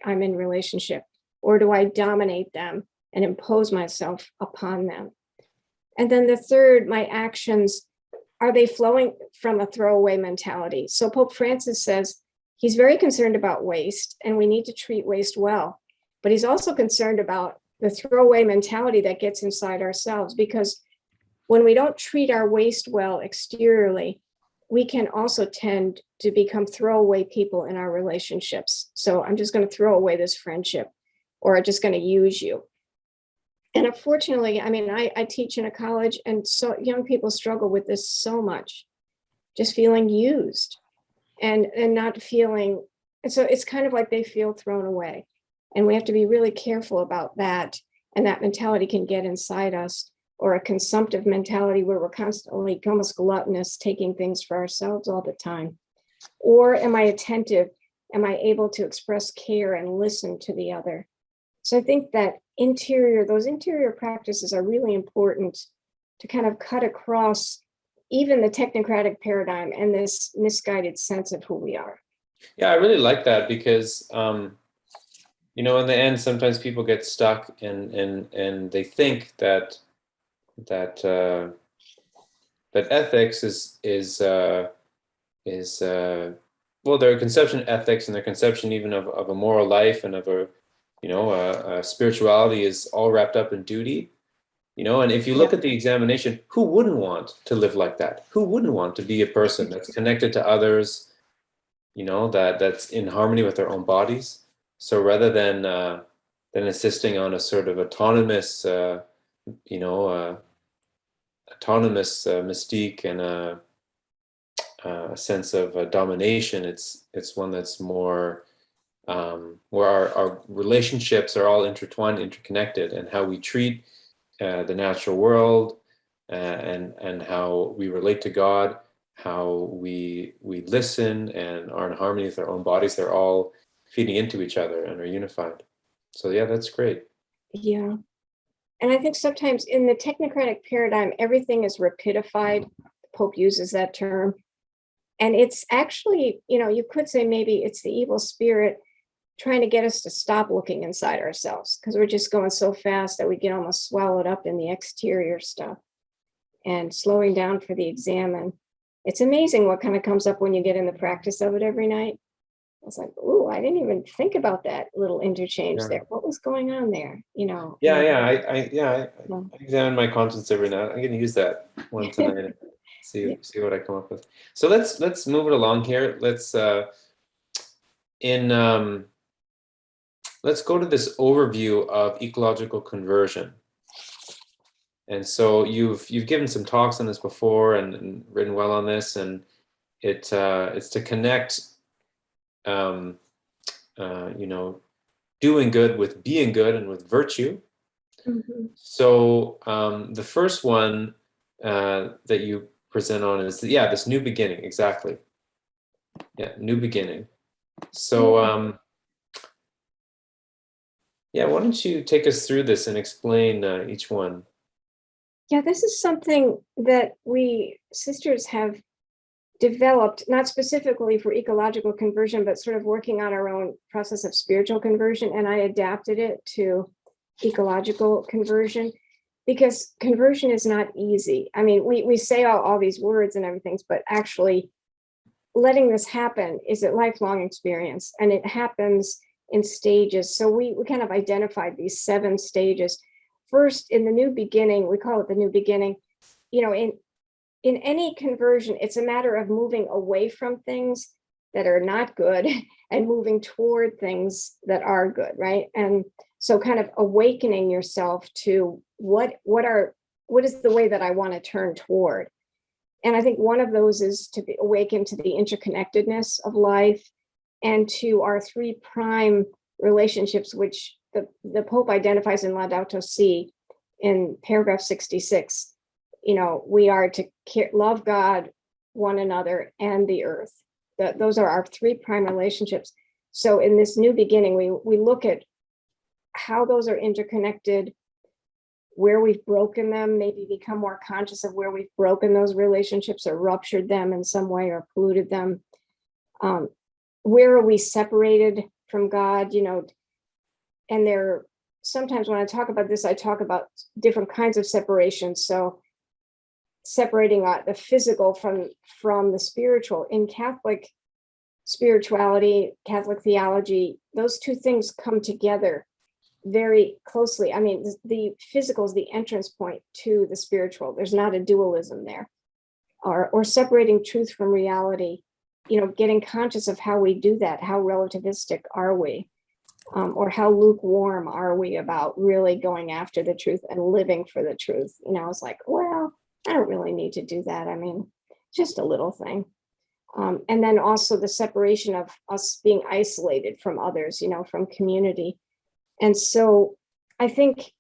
I'm in relationship? Or do I dominate them and impose myself upon them? And then the third, my actions, are they flowing from a throwaway mentality? So Pope Francis says he's very concerned about waste, and we need to treat waste well. But he's also concerned about the throwaway mentality that gets inside ourselves, because when we don't treat our waste well exteriorly, we can also tend to become throwaway people in our relationships. So I'm just going to throw away this friendship, or I'm just going to use you. And unfortunately, I teach in a college, and so young people struggle with this so much, just feeling used and not feeling. And so it's kind of like they feel thrown away. And we have to be really careful about that. And that mentality can get inside us, or a consumptive mentality where we're constantly almost gluttonous, taking things for ourselves all the time. Or am I attentive? Am I able to express care and listen to the other? So I think that those interior practices are really important to kind of cut across even the technocratic paradigm and this misguided sense of who we are.
Yeah, I really like that, because in the end, sometimes people get stuck and they think that ethics is their conception of ethics and their conception even of a moral life and of a spirituality is all wrapped up in duty. And if you look at the examination, who wouldn't want to live like that? Who wouldn't want to be a person that's connected to others, that's in harmony with their own bodies? So rather than insisting on a sort of autonomous mystique and a sense of domination, it's one that's more where our relationships are all intertwined, interconnected, and how we treat the natural world and how we relate to God, how we listen and are in harmony with our own bodies. They're all feeding into each other and are unified. So yeah, that's great.
Yeah. And I think sometimes in the technocratic paradigm, everything is rapidified. The Pope uses that term. And it's actually, you could say maybe it's the evil spirit trying to get us to stop looking inside ourselves, because we're just going so fast that we get almost swallowed up in the exterior stuff and slowing down for the examen. It's amazing what kind of comes up when you get in the practice of it every night. I was like, "Ooh, I didn't even think about that little interchange there. What was going on there?"
I examine my conscience every night. I'm going to use that one tonight. see what I come up with. So let's move it along here. Let's let's go to this overview of ecological conversion. And so you've given some talks on this before and written well on this, and it's to connect, doing good with being good and with virtue.
Mm-hmm.
So the first one that you present on is this new beginning. Exactly. Yeah, new beginning. So why don't you take us through this and explain each one?
Yeah, this is something that we sisters have developed, not specifically for ecological conversion, but sort of working on our own process of spiritual conversion. And I adapted it to ecological conversion because conversion is not easy. I mean, we say all these words and everything, but actually letting this happen is a lifelong experience, and it happens in stages. So we kind of identified these 7 stages. First, in the new beginning, we call it the new beginning. In any conversion, it's a matter of moving away from things that are not good and moving toward things that are good, right? And so kind of awakening yourself to what is the way that I want to turn toward. And I think one of those is to be awakened to the interconnectedness of life and to our 3 prime relationships, which the Pope identifies in Laudato Si in paragraph 66. We are to love God, one another, and the earth. Those are our 3 prime relationships. So in this new beginning, we look at how those are interconnected, where we've broken them, maybe become more conscious of where we've broken those relationships or ruptured them in some way or polluted them. Where are we separated from God? And sometimes when I talk about this, I talk about different kinds of separation. So separating the physical from the spiritual. In Catholic spirituality, Catholic theology, those 2 things come together very closely. I mean, the physical is the entrance point to the spiritual. There's not a dualism there. Or separating truth from reality, getting conscious of how we do that. How relativistic are we? Or how lukewarm are we about really going after the truth and living for the truth? It's like, well, I don't really need to do that. I mean, just a little thing. And then also the separation of us being isolated from others, from community. And so I think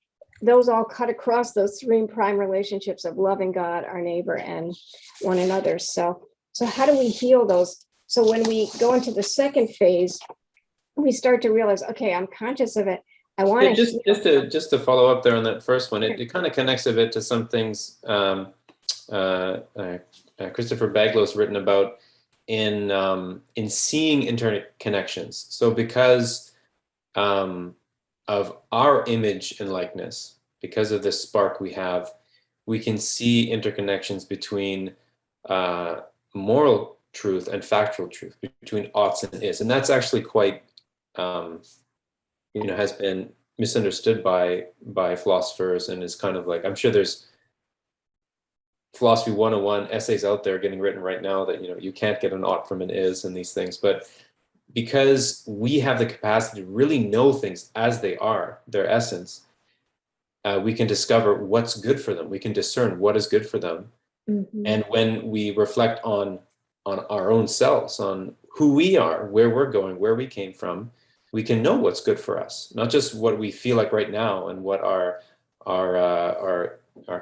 those all cut across those 3 prime relationships of loving God, our neighbor, and one another. So how do we heal those? So when we go into the second phase, we start to realize, okay, I'm conscious of it. I want
to just to follow up there on that first one. It kind of connects a bit to some things Christopher Baglow's written about in seeing interconnections. So because of our image and likeness, because of this spark we have, we can see interconnections between moral truth and factual truth, between oughts and is. And that's actually quite, has been misunderstood by philosophers, and is kind of like, I'm sure there's philosophy 101 essays out there getting written right now that, you can't get an ought from an is and these things. But because we have the capacity to really know things as they are, their essence, we can discover what's good for them. We can discern what is good for them. Mm-hmm. And when we reflect on our own selves, on who we are, where we're going, where we came from, we can know what's good for us, not just what we feel like right now and what our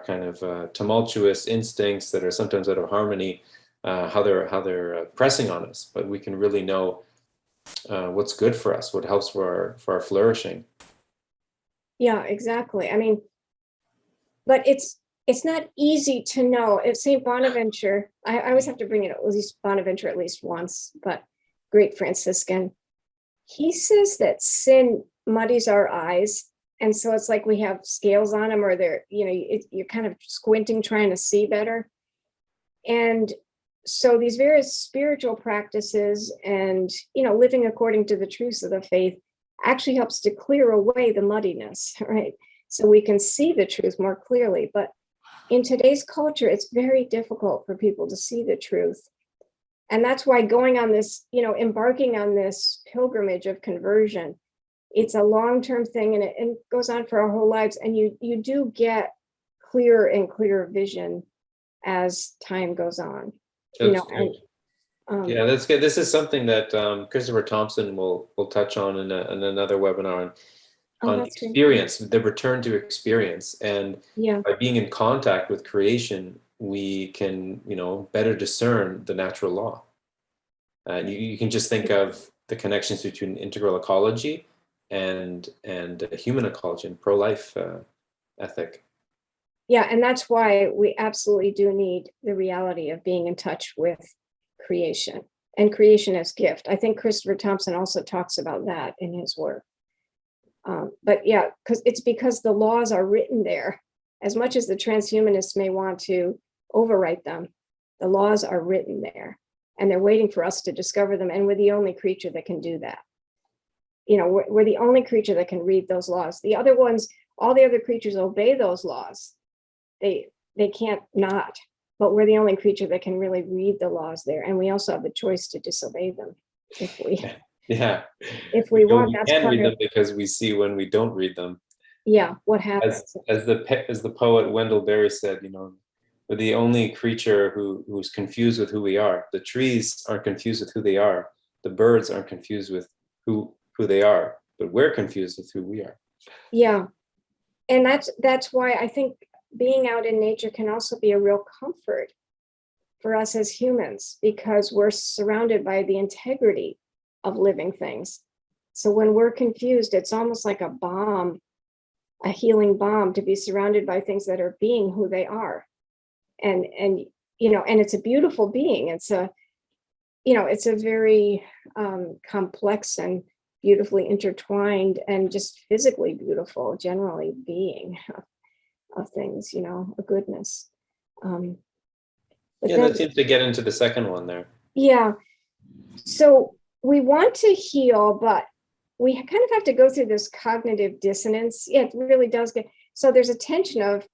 kind of tumultuous instincts that are sometimes out of harmony, how they're pressing on us, but we can really know what's good for us, what helps for our flourishing.
Yeah, exactly. I mean, but it's not easy to know. If St. Bonaventure, I always have to bring it at least Bonaventure at least once, but great Franciscan, he says that sin muddies our eyes. And so it's like we have scales on them, or they're, you're kind of squinting, trying to see better. And so these various spiritual practices and, living according to the truths of the faith actually helps to clear away the muddiness, right? So we can see the truth more clearly. But in today's culture, it's very difficult for people to see the truth. And that's why going on this, embarking on this pilgrimage of conversion it's a long-term thing, and it goes on for our whole lives. And you do get clearer and clearer vision as time goes on.
That's
And
yeah, that's good. This is something that Christopher Thompson will touch on in another webinar on experience, the return to experience. And by being in contact with creation, we can, better discern the natural law. And you can just think of the connections between integral ecology and human ecology and pro-life ethic.
Yeah, and that's why we absolutely do need the reality of being in touch with creation and creation as gift. I think Christopher Thompson also talks about that in his work. But yeah, because the laws are written there. As much as the transhumanists may want to overwrite them, the laws are written there, and they're waiting for us to discover them. And we're the only creature that can do that. We're the only creature that can read those laws. The other ones, all the other creatures obey those laws. They can't not, but we're the only creature that can really read the laws there. And we also have the choice to disobey them if we want.
We can read them because we see when we don't read them.
Yeah, what happens?
As the poet Wendell Berry said, we're the only creature who's confused with who we are. The trees aren't confused with who they are. The birds aren't confused with who they are, but we're confused with who we are.
Yeah, and that's why I think being out in nature can also be a real comfort for us as humans, because we're surrounded by the integrity of living things. So when we're confused, it's almost like a balm, a healing balm, to be surrounded by things that are being who they are. And it's a beautiful being. It's a very complex and beautifully intertwined and just physically beautiful, generally being of things, a goodness.
That seems to get into the second one there.
Yeah. So we want to heal, but we kind of have to go through this cognitive dissonance. Yeah, it really does so there's a tension of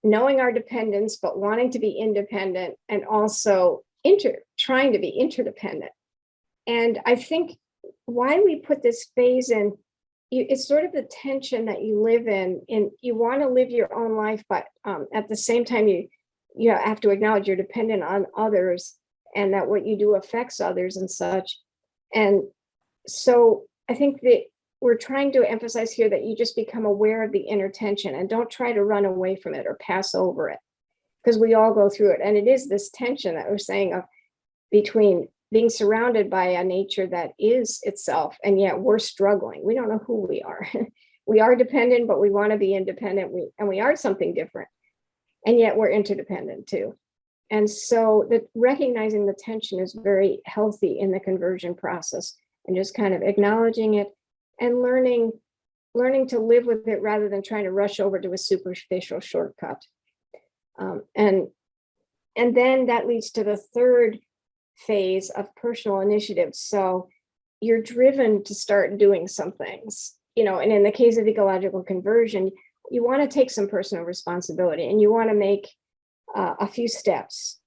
knowing our dependence, but wanting to be independent, and also trying to be interdependent. And I think why we put this phase in, it's sort of the tension that you live in you want to live your own life, but at the same time you have to acknowledge you're dependent on others, and that what you do affects others and such. And so I think that we're trying to emphasize here that you just become aware of the inner tension and don't try to run away from it or pass over it, because we all go through it. And it is this tension that we're saying of between being surrounded by a nature that is itself, and yet we're struggling. We don't know who we are. We are dependent, but we want to be independent. We are something different, and yet we're interdependent too. And so recognizing the tension is very healthy in the conversion process, and just kind of acknowledging it and learning to live with it rather than trying to rush over to a superficial shortcut. And then that leads to the third phase of personal initiative. So you're driven to start doing some things, and in the case of ecological conversion, you want to take some personal responsibility, and you want to make a few steps,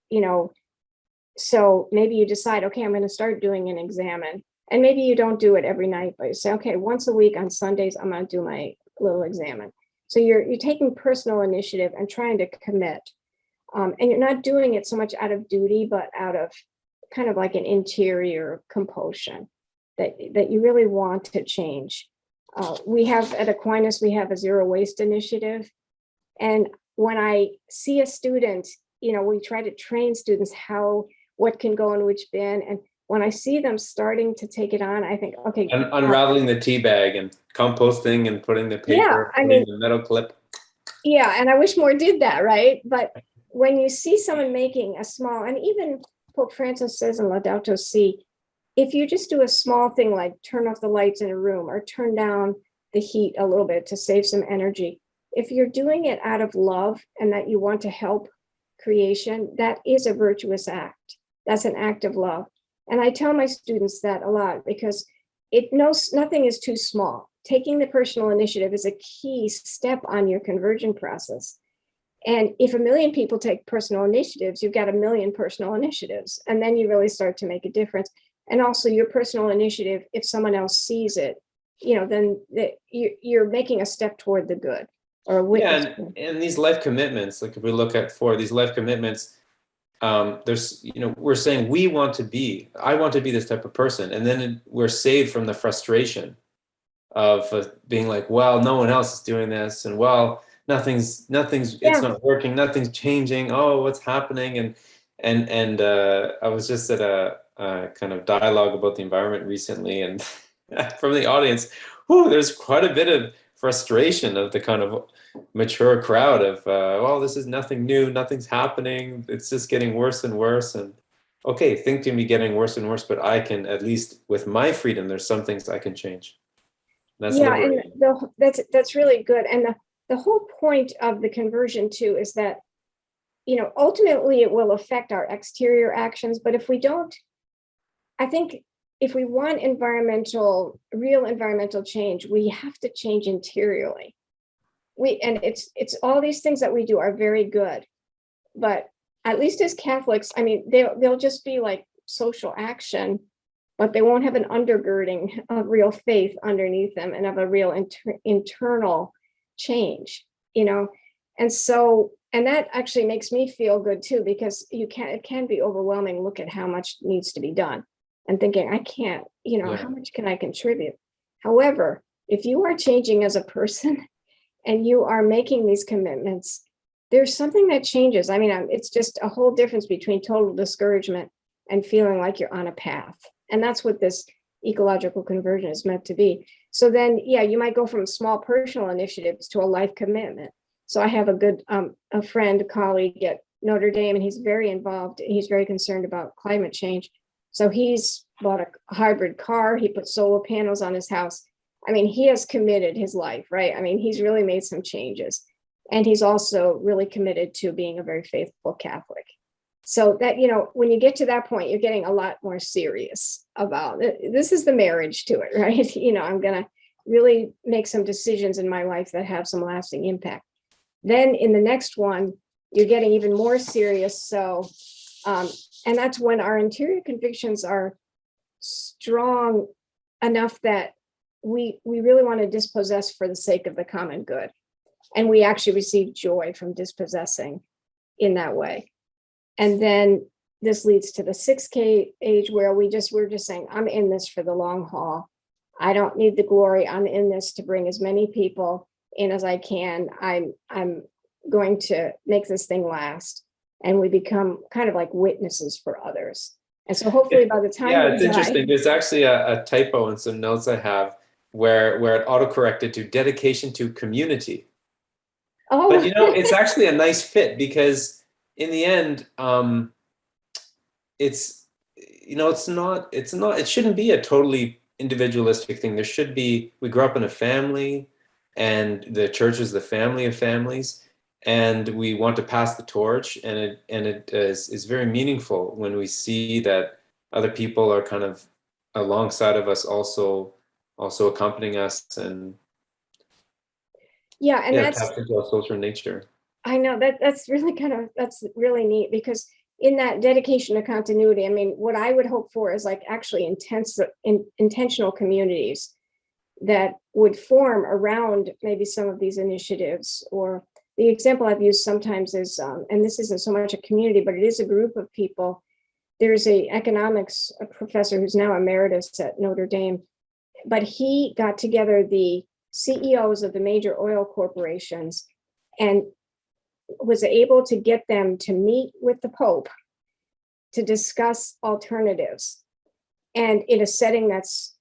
so maybe you decide, okay, I'm going to start doing an examen, and maybe you don't do it every night, but you say, okay, once a week on Sundays, I'm going to do my little examen. So you're taking personal initiative and trying to commit, and you're not doing it so much out of duty, but out of kind of like an interior compulsion that you really want to change. We have at Aquinas, we have a zero waste initiative. And when I see a student, we try to train students what can go in which bin. And when I see them starting to take it on, I think, okay.
Unraveling the tea bag and composting and putting the paper, the metal clip.
Yeah, and I wish more did that, right? But when you see someone making a small, and even Pope Francis says in Laudato Si, if you just do a small thing like turn off the lights in a room or turn down the heat a little bit to save some energy, if you're doing it out of love and that you want to help creation, that is a virtuous act. That's an act of love. And I tell my students that a lot, because nothing is too small. Taking the personal initiative is a key step on your conversion process. And if 1 million people take personal initiatives, you've got 1 million personal initiatives. And then you really start to make a difference. And also your personal initiative, if someone else sees it, then you're making a step toward the good, or a
Yeah,
witness.
and these life commitments, like if we look at these life commitments, there's, we're saying I want to be this type of person. And then we're saved from the frustration of being like, well, no one else is doing this. And well, nothing's, it's not working. Nothing's changing. Oh, what's happening? And I was just at a kind of dialogue about the environment recently, and from the audience, there's quite a bit of frustration of the kind of mature crowd of, well, this is nothing new, nothing's happening, it's just getting worse and worse. And okay, things can be getting worse and worse, but I can, at least with my freedom, there's some things I can change. That's liberating.
And that's really good. And the whole point of the conversion too is that, ultimately it will affect our exterior actions, but if we don't, I think if we want real environmental change, we have to change interiorly. It's all these things that we do are very good, but at least as Catholics, I mean, they'll just be like social action, but they won't have an undergirding of real faith underneath them and of a real internal change, and that actually makes me feel good too, because it can be overwhelming. Look at how much needs to be done and thinking, I can't, how much can I contribute? However, if you are changing as a person and you are making these commitments, there's something that changes. I mean, it's just a whole difference between total discouragement and feeling like you're on a path. And that's what this ecological conversion is meant to be. So then, you might go from small personal initiatives to a life commitment. So I have a friend, a colleague at Notre Dame, and he's very involved. He's very concerned about climate change. So he's bought a hybrid car. He put solar panels on his house. I mean, he has committed his life, right? I mean, he's really made some changes. And he's also really committed to being a very faithful Catholic. So that, when you get to that point, you're getting a lot more serious about it. This is the marriage to it, right? I'm going to really make some decisions in my life that have some lasting impact. Then in the next one, you're getting even more serious. So, and that's when our interior convictions are strong enough that we really want to dispossess for the sake of the common good. And we actually receive joy from dispossessing in that way. And then this leads to the 6K age, where we're just saying, I'm in this for the long haul. I don't need the glory. I'm in this to bring as many people in as I can. I'm going to make this thing last. And we become kind of like witnesses for others. And so hopefully by the time
it's interesting. There's actually a typo in some notes I have where it autocorrected to dedication to community.
Oh.
But it's actually a nice fit, because in the end, it's not, it shouldn't be a totally individualistic thing. There should be, we grew up in a family, and the church is the family of families, and we want to pass the torch, and it is very meaningful when we see that other people are kind of alongside of us, also accompanying us, and that's into our social nature.
I know that's really that's really neat, because in that dedication to continuity, I mean, what I would hope for is like actually intentional communities that would form around maybe some of these initiatives. Or the example I've used sometimes is, and this isn't so much a community, but it is a group of people. There's a economics professor who's now emeritus at Notre Dame, but he got together the CEOs of the major oil corporations and was able to get them to meet with the Pope to discuss alternatives, and in a setting that's,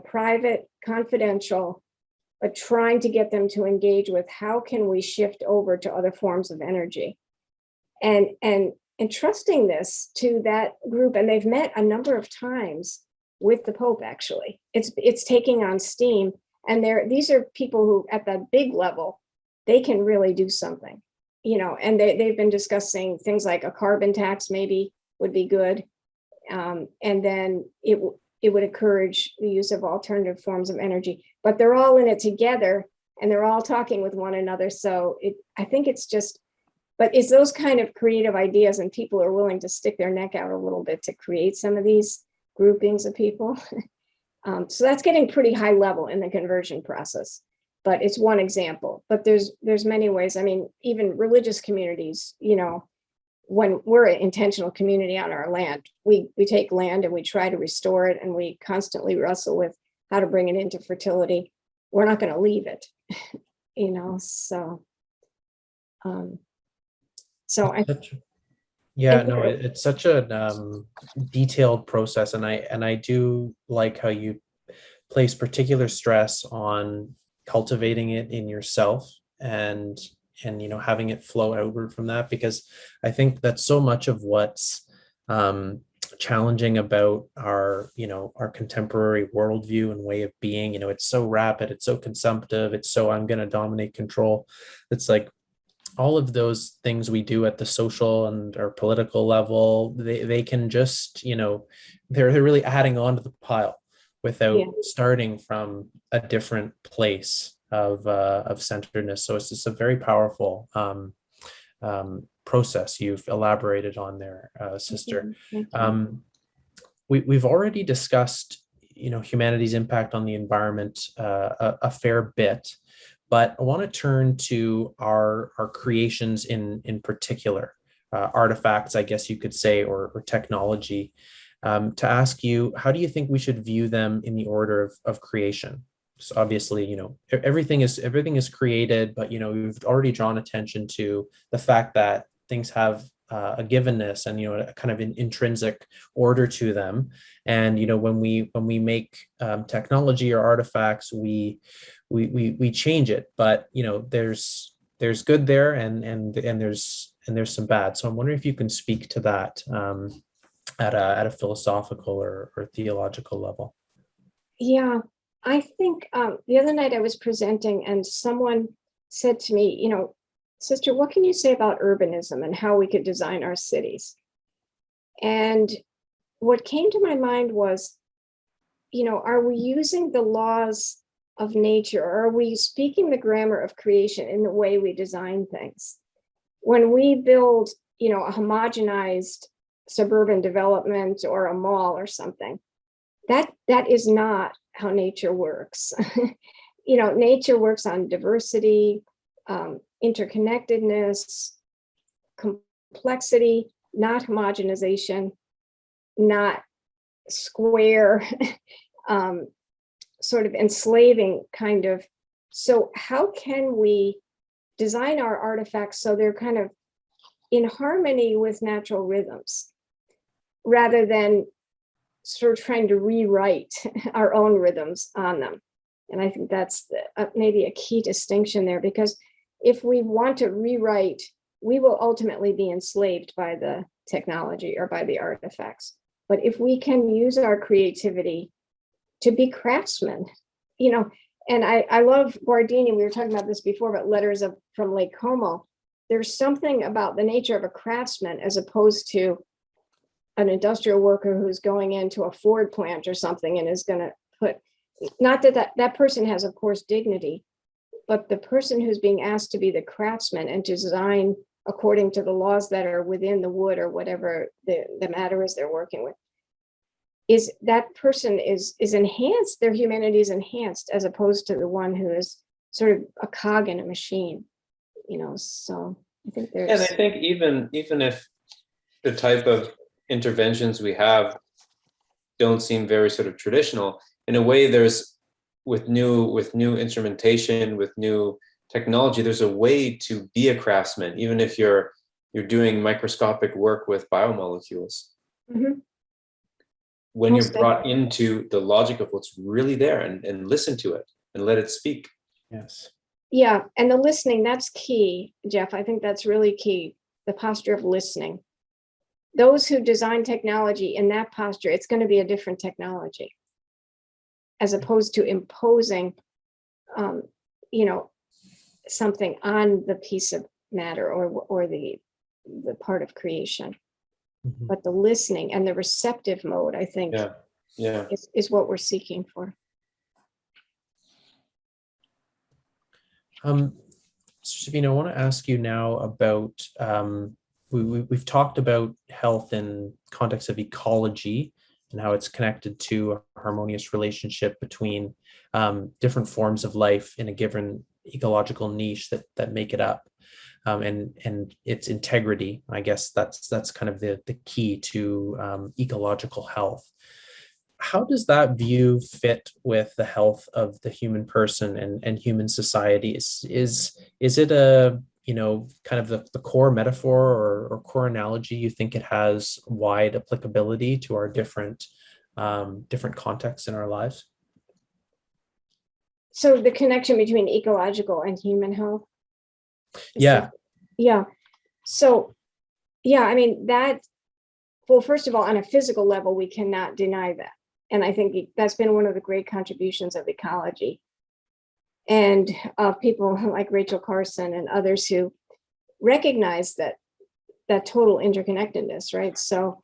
private, confidential, but trying to get them to engage with how can we shift over to other forms of energy, and entrusting this to that group. And they've met a number of times with the Pope. Actually, it's taking on steam, and these are people who at that big level, they can really do something. And they've been discussing things like a carbon tax maybe would be good. And then it would encourage the use of alternative forms of energy, but they're all in it together and they're all talking with one another. So I think it's those kind of creative ideas, and people are willing to stick their neck out a little bit to create some of these groupings of people. So that's getting pretty high level in the conversion process, but it's one example. But there's many ways. I mean, even religious communities, when we're an intentional community on our land, we take land and we try to restore it, and we constantly wrestle with how to bring it into fertility. We're not going to leave it, so
It's such a detailed process, and I do like how you place particular stress on cultivating it in yourself and having it flow outward from that, because I think that's so much of what's challenging about our contemporary worldview and way of being. It's so rapid, it's so consumptive, it's so I'm going to dominate, control. It's like all of those things we do at the social and or political level, they can just, they're really adding on to the pile without starting from a different place of centeredness. So it's just a very powerful process you've elaborated on there, Sister. We've already discussed, humanity's impact on the environment a fair bit, but I want to turn to our creations in particular, artifacts, I guess you could say, or technology, to ask you, how do you think we should view them in the order of creation? So obviously, everything is created, but we've already drawn attention to the fact that things have a givenness and a kind of an intrinsic order to them. And when we make technology or artifacts, we change it, but there's good there and there's some bad. So I'm wondering if you can speak to that at a philosophical or theological level.
Yeah, I think the other night I was presenting and someone said to me, Sister, what can you say about urbanism and how we could design our cities? And what came to my mind was, are we using the laws of nature, or are we speaking the grammar of creation in the way we design things? When we build, a homogenized suburban development or a mall or something, that is not how nature works. Nature works on diversity, interconnectedness, complexity, not homogenization, not square, sort of enslaving kind of. So how can we design our artifacts so they're kind of in harmony with natural rhythms, rather than sort of trying to rewrite our own rhythms on them? And I think that's maybe a key distinction there, because if we want to rewrite, we will ultimately be enslaved by the technology or by the artifacts. But if we can use our creativity to be craftsmen, and I love Guardini, we were talking about this before, about letters from Lake Como. There's something about the nature of a craftsman as opposed to an industrial worker who's going into a Ford plant or something and is going to put, not that person has, of course, dignity, but the person who's being asked to be the craftsman and to design according to the laws that are within the wood or whatever the matter is they're working with, is that person is enhanced, their humanity is enhanced, as opposed to the one who is sort of a cog in a machine, so I think there's.
And I think even if the type of interventions we have don't seem very sort of traditional, in a way there's with new instrumentation, with new technology, there's a way to be a craftsman, even if you're doing microscopic work with biomolecules.
Mm-hmm.
When you're brought into the logic of what's really there and listen to it and let it speak.
Yes.
Yeah, and the listening, that's key, Geoff. I think that's really key, the posture of listening. Those who design technology in that posture, it's going to be a different technology, as opposed to imposing, something on the piece of matter or the part of creation. Mm-hmm. But the listening and the receptive mode, I think, is what we're seeking for.
Savino, I want to ask you now about, we've talked about health in context of ecology and how it's connected to a harmonious relationship between different forms of life in a given ecological niche that make it up. And its integrity. I guess that's kind of the key to ecological health. How does that view fit with the health of the human person and human society? Is it a, kind of the core metaphor or core analogy? You think it has wide applicability to our different contexts in our lives?
So the connection between ecological and human health.
Yeah.
Yeah. So, yeah, I mean, well, first of all, on a physical level, we cannot deny that. And I think that's been one of the great contributions of ecology and people like Rachel Carson and others who recognize that total interconnectedness, right? So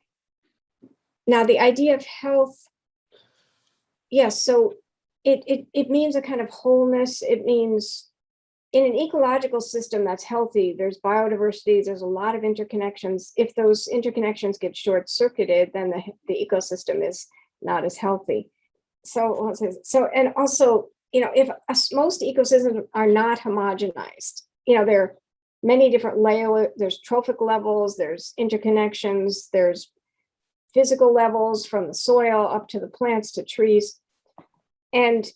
now the idea of health, yes, so it means a kind of wholeness. It means in an ecological system that's healthy, there's biodiversity, there's a lot of interconnections. If those interconnections get short-circuited, then the ecosystem is not as healthy. So and also, if most ecosystems are not homogenized, there are many different layers, there's trophic levels, there's interconnections, there's physical levels from the soil up to the plants to trees. And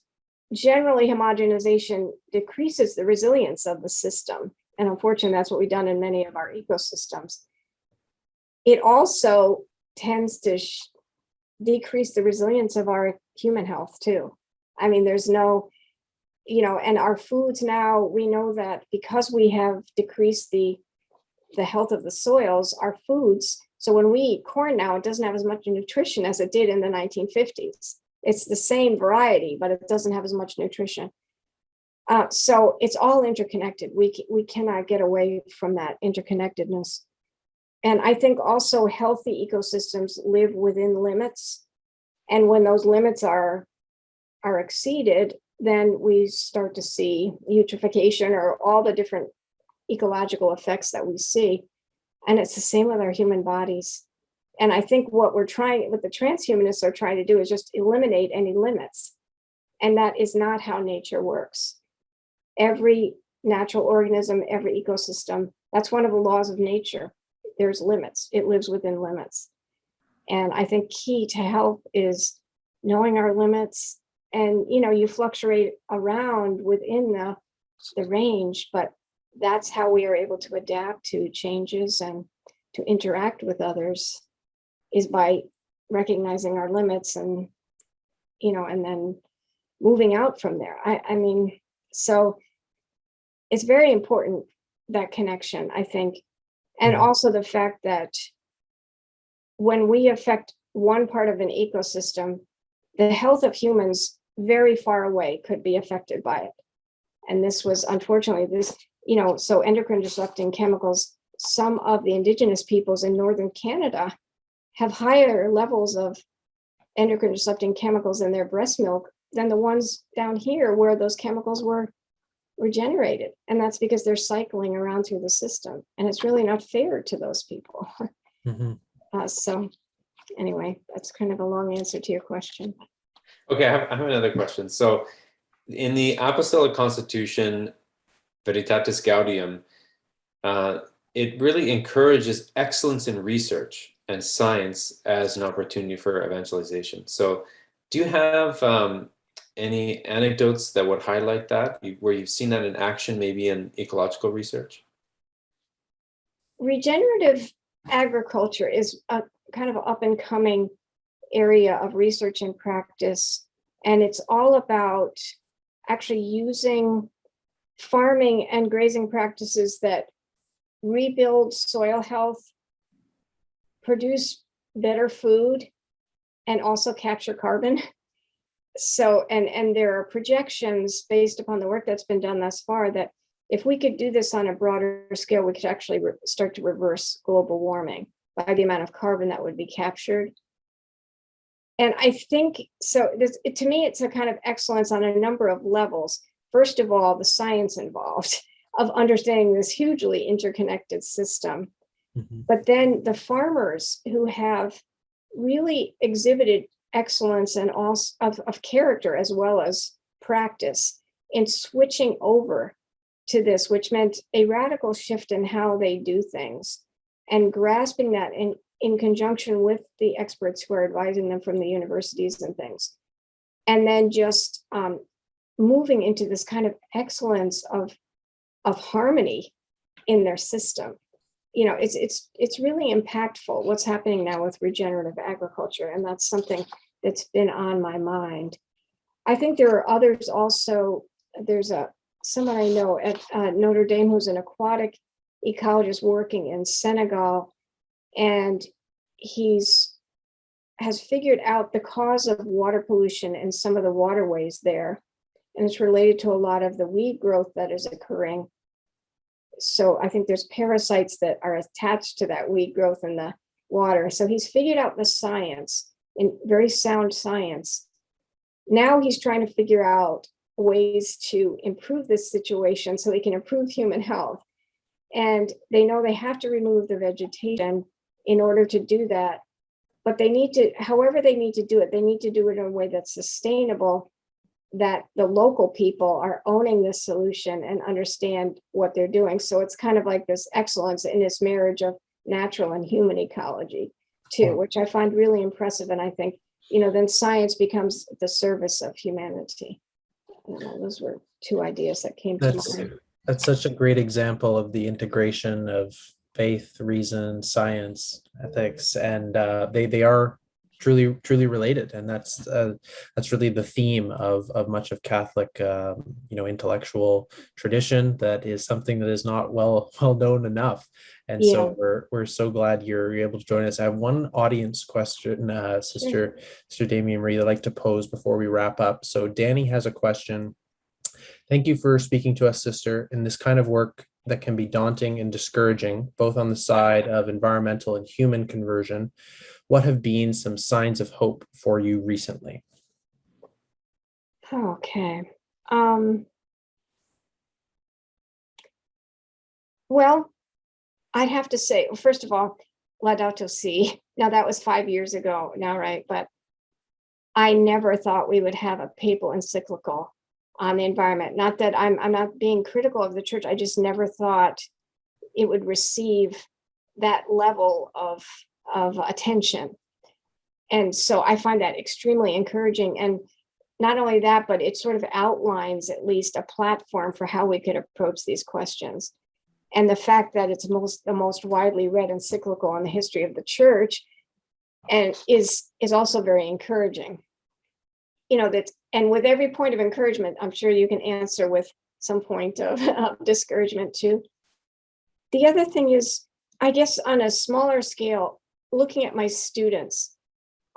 generally, homogenization decreases the resilience of the system. And unfortunately, that's what we've done in many of our ecosystems. It also tends to decrease the resilience of our human health too. I mean, there's no, and our foods now, we know that because we have decreased the health of the soils, our foods, so when we eat corn now, it doesn't have as much nutrition as it did in the 1950s. It's the same variety, but it doesn't have as much nutrition. So it's all interconnected. We cannot get away from that interconnectedness. And I think also healthy ecosystems live within limits. And when those limits are exceeded, then we start to see eutrophication or all the different ecological effects that we see. And it's the same with our human bodies. And I think what the transhumanists are trying to do is just eliminate any limits. And that is not how nature works. Every natural organism, every ecosystem, that's one of the laws of nature. There's limits. It lives within limits. And I think key to health is knowing our limits. And, you fluctuate around within the range, but that's how we are able to adapt to changes and to interact with others, is by recognizing our limits and, and then moving out from there. I mean, so it's very important, that connection, I think. And also the fact that when we affect one part of an ecosystem, the health of humans very far away could be affected by it. And this was, unfortunately, so endocrine disrupting chemicals, some of the indigenous peoples in northern Canada have higher levels of endocrine disrupting chemicals in their breast milk than the ones down here where those chemicals were generated. And that's because they're cycling around through the system. And it's really not fair to those people. So anyway, that's kind of a long answer to your question.
Okay, I have another question. So in the Apostolic Constitution, Veritatis Gaudium, it really encourages excellence in research and science as an opportunity for evangelization. So do you have any anecdotes that would highlight that, where you've seen that in action, maybe in ecological research?
Regenerative agriculture is a kind of up and coming area of research and practice. And it's all about actually using farming and grazing practices that rebuild soil health, produce better food, and also capture carbon. So, and there are projections based upon the work that's been done thus far that if we could do this on a broader scale, we could actually start to reverse global warming by the amount of carbon that would be captured. And I think, so to me, it's a kind of excellence on a number of levels. First of all, the science involved of understanding this hugely interconnected system. But then the farmers who have really exhibited excellence and also of character as well as practice in switching over to this, which meant a radical shift in how they do things and grasping that in conjunction with the experts who are advising them from the universities and things. And then just moving into this kind of excellence of harmony in their system. You know, it's really impactful what's happening now with regenerative agriculture, and that's something that's been on my mind. I think there are others also. There's someone I know at Notre Dame who's an aquatic ecologist working in Senegal, and has figured out the cause of water pollution in some of the waterways there, and it's related to a lot of the weed growth that is occurring. So I think there's parasites that are attached to that weed growth in the water. So he's figured out the science, in very sound science. Now he's trying to figure out ways to improve this situation so they can improve human health. And they know they have to remove the vegetation in order to do that. But they need to, however they need to do it, they need to do it in a way that's sustainable, that the local people are owning this solution and understand what they're doing. So it's kind of like this excellence in this marriage of natural and human ecology too, which I find really impressive. And I think, you know, then science becomes the service of humanity. Those were two ideas that came to mind.
That's such a great example of the integration of faith, reason, science, ethics, and they are truly related, and that's really the theme of much of Catholic intellectual tradition. That is something that is not well known enough, and so we're so glad you're able to join us. I have one audience question, Sister Damien Marie, that I'd like to pose before we wrap up. So Danny has a question. Thank you for speaking to us, Sister. In this kind of work that can be daunting and discouraging, both on the side of environmental and human conversion, what have been some signs of hope for you recently?
Okay. Well, I'd have to say, first of all, Laudato Si. Now that was 5 years ago now, right? But I never thought we would have a papal encyclical on the environment. Not that I'm not being critical of the church. I just never thought it would receive that level of attention. And so I find that extremely encouraging. And not only that, but it sort of outlines at least a platform for how we could approach these questions. And the fact that it's the most widely read encyclical in the history of the church and is also very encouraging. You know, that, and with every point of encouragement, I'm sure you can answer with some point of discouragement too. The other thing is, I guess on a smaller scale, looking at my students,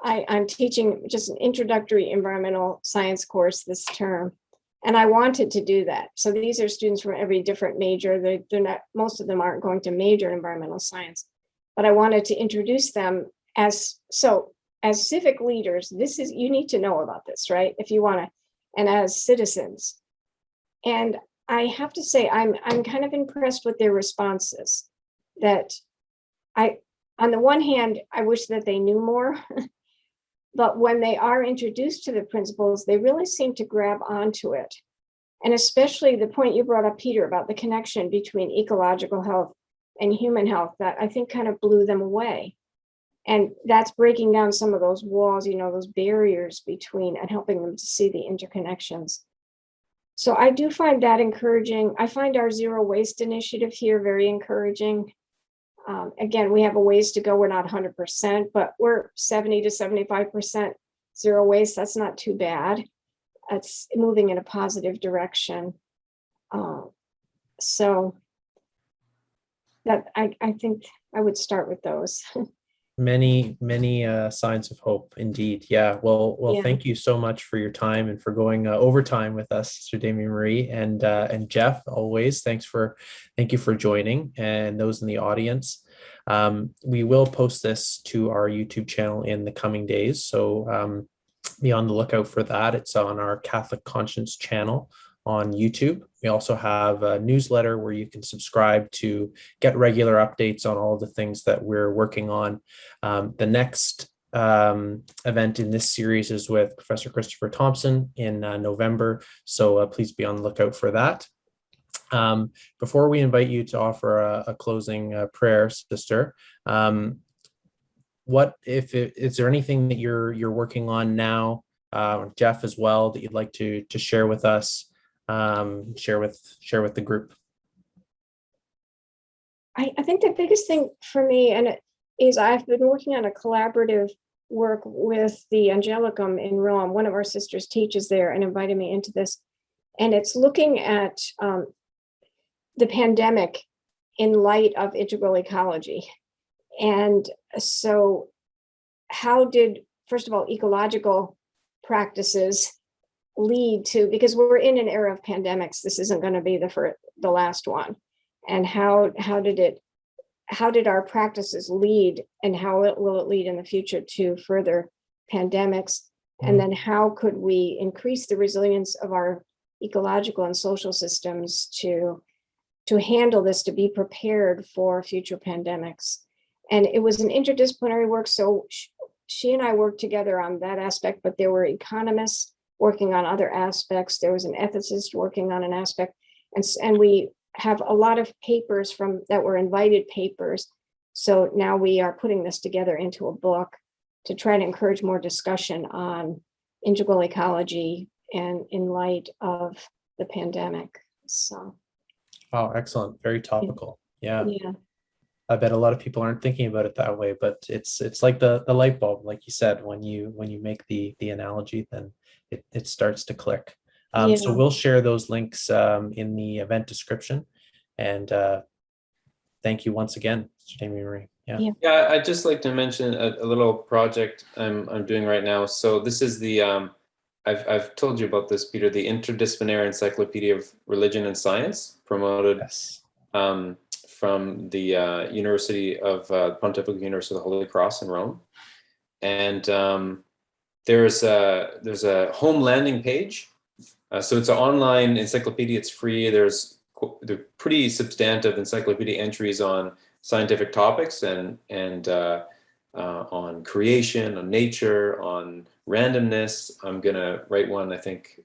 I'm teaching just an introductory environmental science course this term, and I wanted to do that. So these are students from every different major. They're not, most of them aren't going to major in environmental science, but I wanted to introduce them as civic leaders. This is, you need to know about this, right? If you want to, and as citizens. And I have to say, I'm kind of impressed with their responses. That on the one hand, I wish that they knew more, but when they are introduced to the principles, they really seem to grab onto it. And especially the point you brought up, Peter, about the connection between ecological health and human health, that I think kind of blew them away. And that's breaking down some of those walls, you know, those barriers between, and helping them to see the interconnections. So I do find that encouraging. I find our zero waste initiative here very encouraging. Again, we have a ways to go. We're not 100%, but we're 70 to 75% zero waste. That's not too bad. It's moving in a positive direction. So that I think I would start with those.
Many signs of hope, indeed. Yeah. Well,
Yeah.
Thank you so much for your time and for going overtime with us, Sister Damien Marie, and Geoff. Always, thank you for joining, and those in the audience. We will post this to our YouTube channel in the coming days, so be on the lookout for that. It's on our Catholic Conscience channel on YouTube. We also have a newsletter where you can subscribe to get regular updates on all the things that we're working on. The next event in this series is with Professor Christopher Thompson in November. So please be on the lookout for that. Before we invite you to offer a closing prayer, Sister, is there anything that you're working on now, Geoff as well, that you'd like to share with us, share with the group?
I think the biggest thing for me, is I've been working on a collaborative work with the Angelicum in Rome. One of our sisters teaches there and invited me into this. And it's looking at the pandemic in light of integral ecology. And so how did, first of all, ecological practices lead to, because we're in an era of pandemics, this isn't going to be the last one. And how did our practices lead, and how will it lead in the future to further pandemics? And then how could we increase the resilience of our ecological and social systems to handle this, to be prepared for future pandemics? And it was an interdisciplinary work. So she and I worked together on that aspect, but there were economists working on other aspects. There was an ethicist working on an aspect. And we have a lot of papers that were invited papers. So now we are putting this together into a book to try to encourage more discussion on integral ecology and in light of the pandemic. So.
Oh, excellent. Very topical. Yeah.
Yeah.
I bet a lot of people aren't thinking about it that way, but it's like the light bulb, like you said, when you make the analogy, then it starts to click. So we'll share those links in the event description. And thank you once again, Mr. Damien.
Yeah, I'd just like to mention a little project I'm doing right now. So this is the I've told you about this, Peter, the Interdisciplinary Encyclopedia of Religion and Science, promoted from the University of Pontifical University of the Holy Cross in Rome. And there's a home landing page. So it's an online encyclopedia. It's free. There's pretty substantive encyclopedia entries on scientific topics and on creation, on nature, on randomness. I'm gonna write one, I think,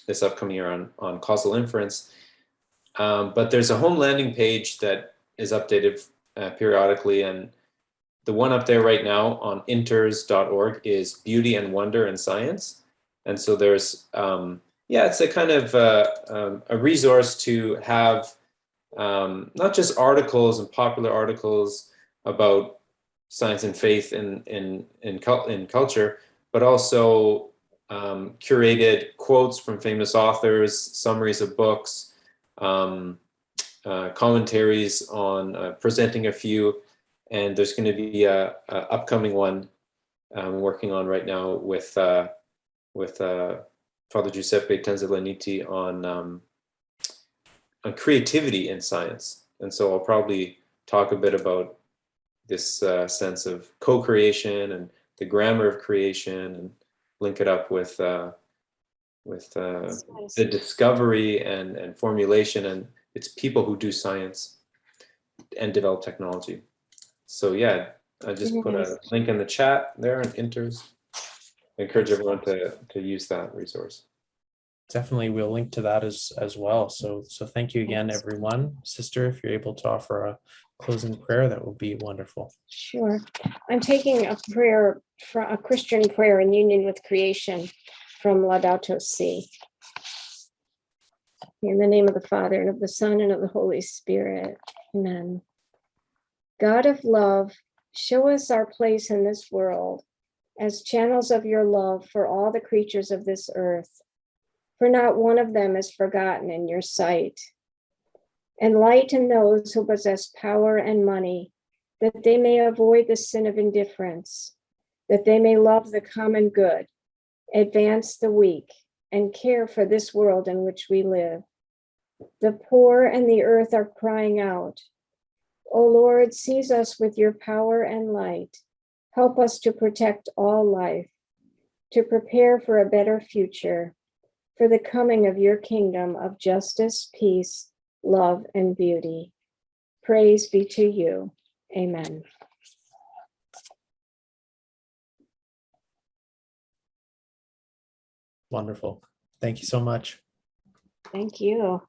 this upcoming year on causal inference. But there's a home landing page that is updated periodically, and the one up there right now on inters.org is Beauty and Wonder in Science. And so there's it's a kind of a resource to have not just articles and popular articles about science and faith in culture, but also curated quotes from famous authors, summaries of books, commentaries on presenting a few. And there's going to be a upcoming one I'm working on right now with Father Giuseppe Tenzalaniti on creativity in science. And so I'll probably talk a bit about this sense of co-creation and the grammar of creation, and link it up with the discovery and formulation, and it's people who do science and develop technology. So yeah, I just put a link in the chat there on Inters. I encourage everyone to use that resource.
Definitely, we'll link to that as well. So thank you again, everyone. Sister, if you're able to offer a closing prayer, that would be wonderful.
Sure. I'm taking a prayer, from a Christian prayer in union with creation from Laudato Si. In the name of the Father, and of the Son, and of the Holy Spirit. Amen. God of love, show us our place in this world as channels of your love for all the creatures of this earth, for not one of them is forgotten in your sight. Enlighten those who possess power and money, that they may avoid the sin of indifference, that they may love the common good, advance the weak, and care for this world in which we live. The poor and the earth are crying out. O Lord, seize us with your power and light. Help us to protect all life, to prepare for a better future, for the coming of your kingdom of justice, peace, love, and beauty. Praise be to you. Amen.
Wonderful. Thank you so much.
Thank you.